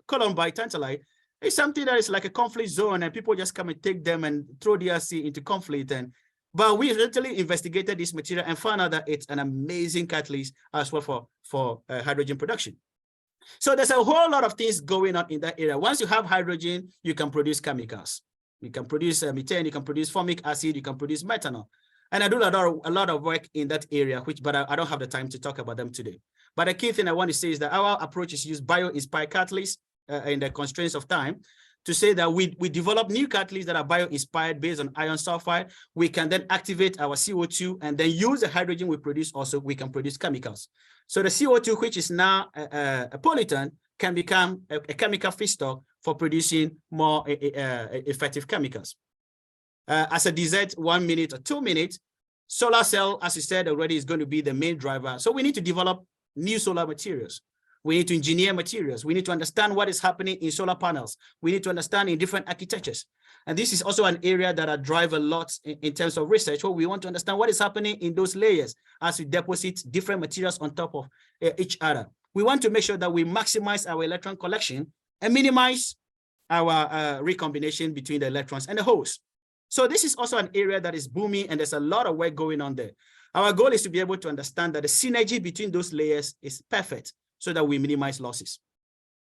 columbite, tantalite, it's something that is like a conflict zone, and people just come and take them and throw DRC into conflict. But we recently investigated this material and found out that it's an amazing catalyst as well for hydrogen production. So there's a whole lot of things going on in that area. Once you have hydrogen, you can produce chemicals. You can produce methane, you can produce formic acid, you can produce methanol. And I do a lot of work in that area, but I don't have the time to talk about them today. But the key thing I want to say is that our approach is use bio-inspired catalysts in the constraints of time, to say that we develop new catalysts that are bio-inspired based on iron sulfide. We can then activate our CO2 and then use the hydrogen we produce. Also, we can produce chemicals. So the CO2, which is now a pollutant, can become a chemical feedstock for producing more effective chemicals. As a desert, 1 minute or 2 minutes, solar cell, as you said already, is going to be the main driver. So we need to develop new solar materials. We need to engineer materials. We need to understand what is happening in solar panels. We need to understand in different architectures. And this is also an area that I drive a lot in terms of research, where we want to understand what is happening in those layers as we deposit different materials on top of each other. We want to make sure that we maximize our electron collection and minimize our recombination between the electrons and the holes. So this is also an area that is booming, and there's a lot of work going on there. Our goal is to be able to understand that the synergy between those layers is perfect so that we minimize losses.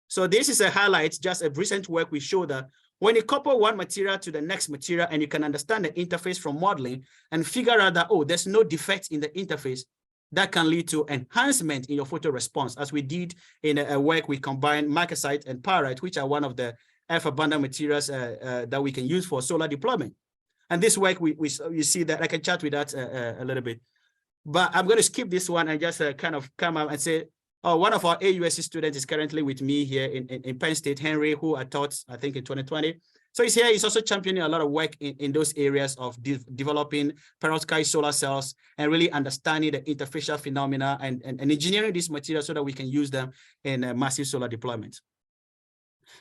So this is a highlight, just a recent work we show that when you couple one material to the next material and you can understand the interface from modeling and figure out that, oh, there's no defect in the interface, that can lead to enhancement in your photo response, as we did in a work we combined marcasite and pyrite, which are one of the F-abundant materials that we can use for solar deployment. And this work, you see that I can chat with that a little bit. But I'm going to skip this one and just kind of come out and say, oh, one of our AUSC students is currently with me here in Penn State, Henry, who I taught, I think, in 2020. So he's here. He's also championing a lot of work in those areas of developing perovskite solar cells and really understanding the interfacial phenomena and engineering these materials so that we can use them in massive solar deployment.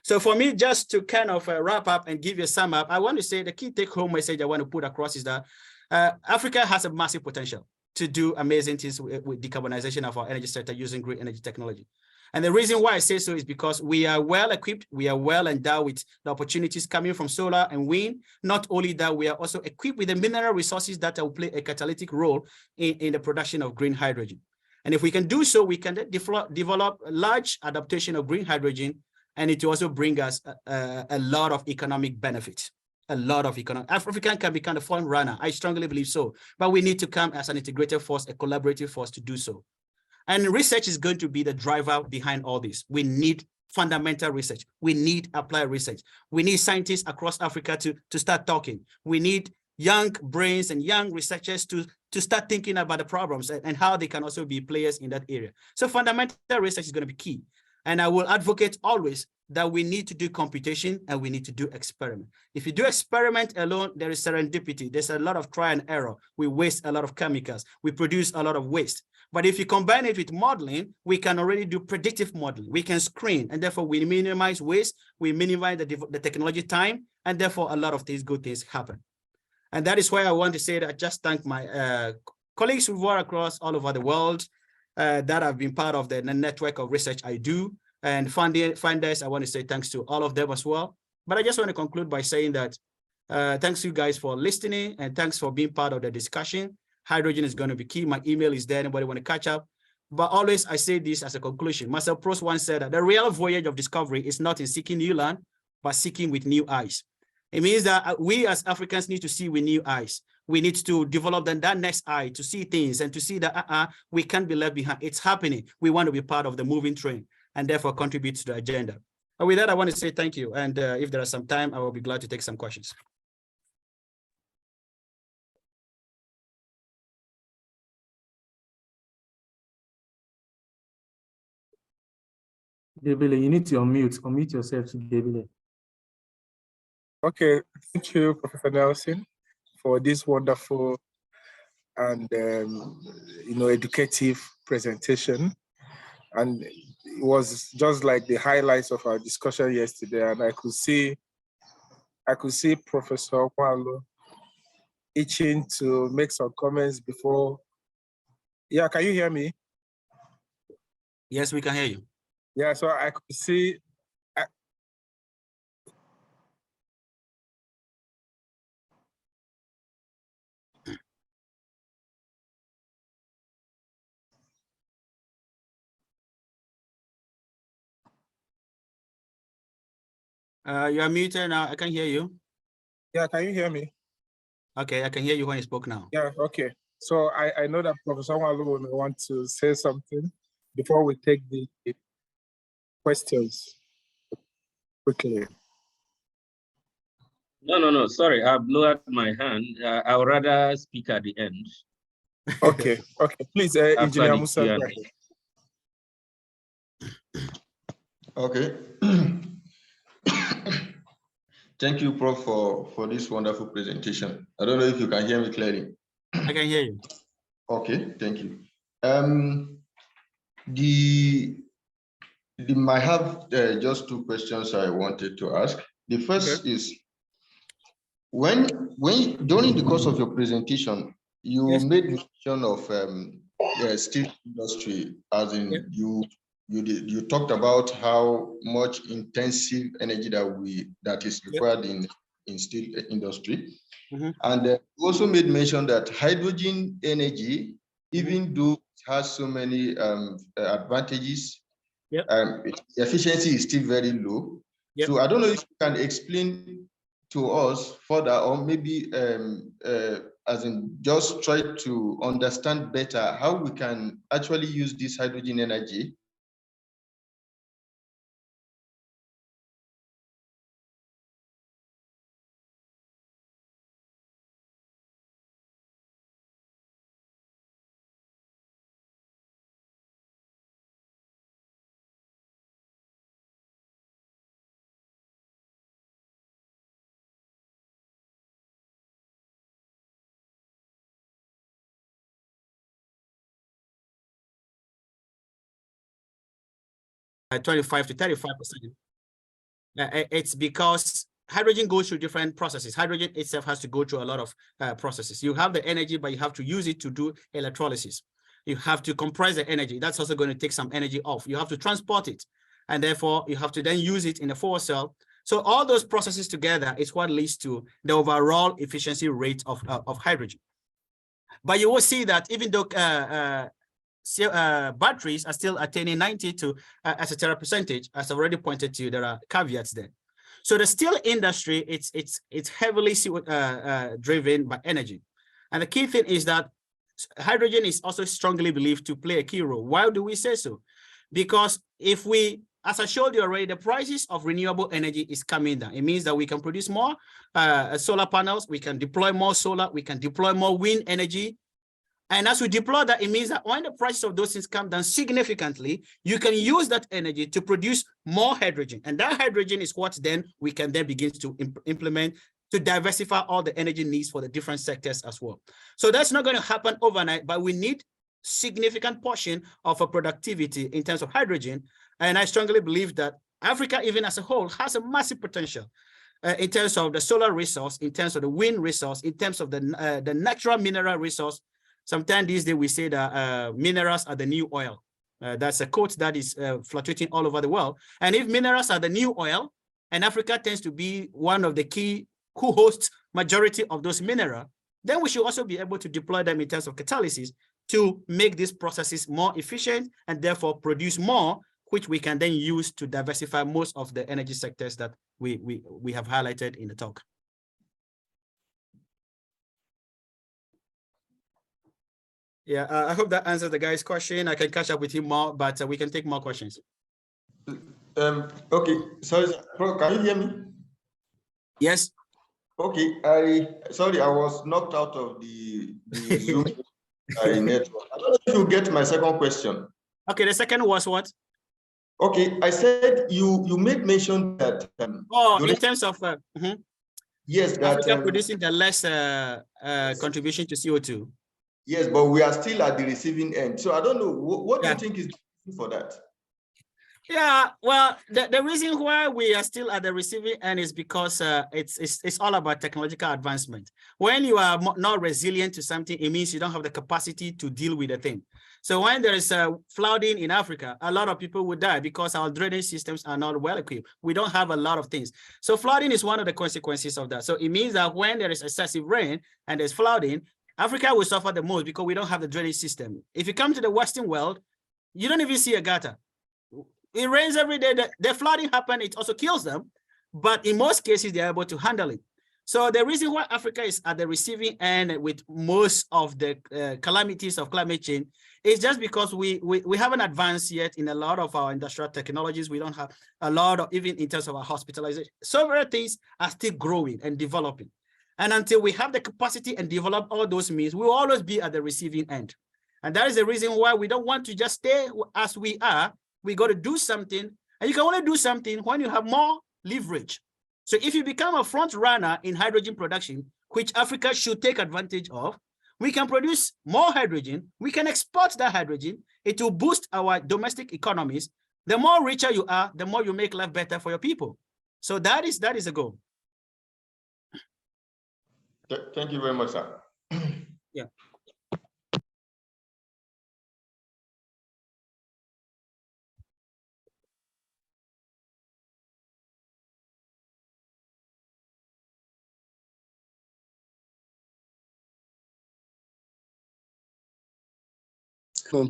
So for me, just to kind of wrap up and give you a sum up, I want to say the key take-home message I want to put across is that Africa has a massive potential to do amazing things with decarbonization of our energy sector using green energy technology. And the reason why I say so is because we are well equipped, we are well endowed with the opportunities coming from solar and wind. Not only that, we are also equipped with the mineral resources that will play a catalytic role in the production of green hydrogen. And if we can do so, we can develop a large adaptation of green hydrogen, and it will also bring us a lot of economic benefits. A lot of economic. Africa can become the front runner. I strongly believe so. But we need to come as an integrated force, a collaborative force to do so. And research is going to be the driver behind all this. We need fundamental research. We need applied research. We need scientists across Africa to start talking. We need young brains and young researchers to start thinking about the problems and how they can also be players in that area. So fundamental research is going to be key. And I will advocate always that we need to do computation and we need to do experiment. If you do experiment alone, there is serendipity. There's a lot of try and error. We waste a lot of chemicals. We produce a lot of waste. But if you combine it with modeling, we can already do predictive modeling. We can screen, and therefore we minimize waste, we minimize the technology time, and therefore a lot of these good things happen. And that is why I want to say that I just thank my colleagues who work across all over the world that have been part of the network of research I do. And funders, I want to say thanks to all of them as well. But I just want to conclude by saying that thanks you guys for listening, and thanks for being part of the discussion. Hydrogen is going to be key. My email is there. Anybody want to catch up? But always I say this as a conclusion. Marcel Proust once said that the real voyage of discovery is not in seeking new land, but seeking with new eyes. It means that we as Africans need to see with new eyes. We need to develop that next eye to see things and to see that we can't be left behind. It's happening. We want to be part of the moving train and therefore contribute to the agenda. And with that, I want to say thank you. And if there is some time, I will be glad to take some questions. Debele, you need to unmute yourself, Debele. Okay, thank you, Professor Nelson, for this wonderful and educative presentation. And it was just like the highlights of our discussion yesterday, and I could see Professor Walo itching to make some comments before. Yeah, can you hear me? Yes, we can hear you. Yeah, so I could see. You are muted now. I can hear you. Yeah, can you hear me? Okay, I can hear you when you spoke now. Yeah, okay. So I know that Professor Walo will want to say something before we take the questions quickly. No. Sorry, I've lowered my hand. I would rather speak at the end. Okay. Please, Engineer Musa. Okay. Thank you, Prof, for this wonderful presentation. I don't know if you can hear me clearly. I can hear you. Okay, thank you. I have just two questions I wanted to ask. The first is, when during the course of your presentation, you made mention of steel industry, as in you talked about how much intensive energy that is required in steel industry. And you also made mention that hydrogen energy, even though it has so many advantages, the efficiency is still very low. So I don't know if you can explain to us further, or maybe as in just try to understand better how we can actually use this hydrogen energy . At 25 to 35%. It's because hydrogen goes through different processes. Hydrogen itself has to go through a lot of processes. You have the energy, but you have to use it to do electrolysis. You have to compress the energy. That's also going to take some energy off. You have to transport it. And therefore, you have to then use it in a fuel cell. So all those processes together is what leads to the overall efficiency rate of hydrogen. But you will see that even though batteries are still attaining 90 to etc. percentage, as I've already pointed to, there are caveats there. So the steel industry, it's heavily driven by energy. And the key thing is that hydrogen is also strongly believed to play a key role. Why do we say so? Because if we, as I showed you already, the prices of renewable energy is coming down. It means that we can produce more solar panels, we can deploy more solar, we can deploy more wind energy. And as we deploy that, it means that when the prices of those things come down significantly, you can use that energy to produce more hydrogen. And that hydrogen is what then we can then begin to implement to diversify all the energy needs for the different sectors as well. So that's not going to happen overnight, but we need significant portion of a productivity in terms of hydrogen. And I strongly believe that Africa, even as a whole, has a massive potential in terms of the solar resource, in terms of the wind resource, in terms of the natural mineral resource. Sometimes these days we say that minerals are the new oil. That's a quote that is fluctuating all over the world. And if minerals are the new oil, and Africa tends to be one of the key who hosts majority of those minerals, then we should also be able to deploy them in terms of catalysis to make these processes more efficient and therefore produce more, which we can then use to diversify most of the energy sectors that we have highlighted in the talk. Yeah, I hope that answers the guy's question. I can catch up with him more, but we can take more questions. Okay, sorry, can you hear me? Yes. Okay, I was knocked out of the Zoom network. I don't know if you get my second question. Okay, the second was what? Okay, I said you made mention that in terms of yes, that Africa producing the less contribution to CO2. Yes, but we are still at the receiving end. So I don't know, what do you think is the reason for that? Yeah, well, the reason why we are still at the receiving end is because it's all about technological advancement. When you are not resilient to something, it means you don't have the capacity to deal with the thing. So when there is flooding in Africa, a lot of people would die because our drainage systems are not well equipped. We don't have a lot of things. So flooding is one of the consequences of that. So it means that when there is excessive rain and there's flooding, Africa will suffer the most because we don't have the drainage system. If you come to the Western world, you don't even see a gutter. It rains every day. The flooding happens, it also kills them. But in most cases, they're able to handle it. So the reason why Africa is at the receiving end with most of the calamities of climate change is just because we haven't advanced yet in a lot of our industrial technologies. We don't have a lot of, even in terms of our hospitalization. Several things are still growing and developing. And until we have the capacity and develop all those means, we will always be at the receiving end. And that is the reason why we don't want to just stay as we are. We got to do something. And you can only do something when you have more leverage. So if you become a front runner in hydrogen production, which Africa should take advantage of, we can produce more hydrogen. We can export that hydrogen. It will boost our domestic economies. The more richer you are, the more you make life better for your people. So that is a goal. Thank you very much, sir. Yeah.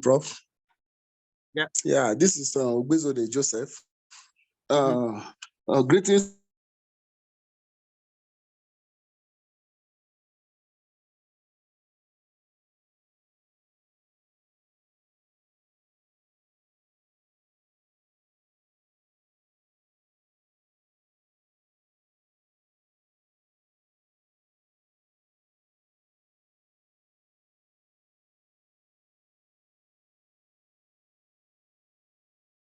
Prof. Yeah. Yeah, this is Ogbezode Joseph. Greetings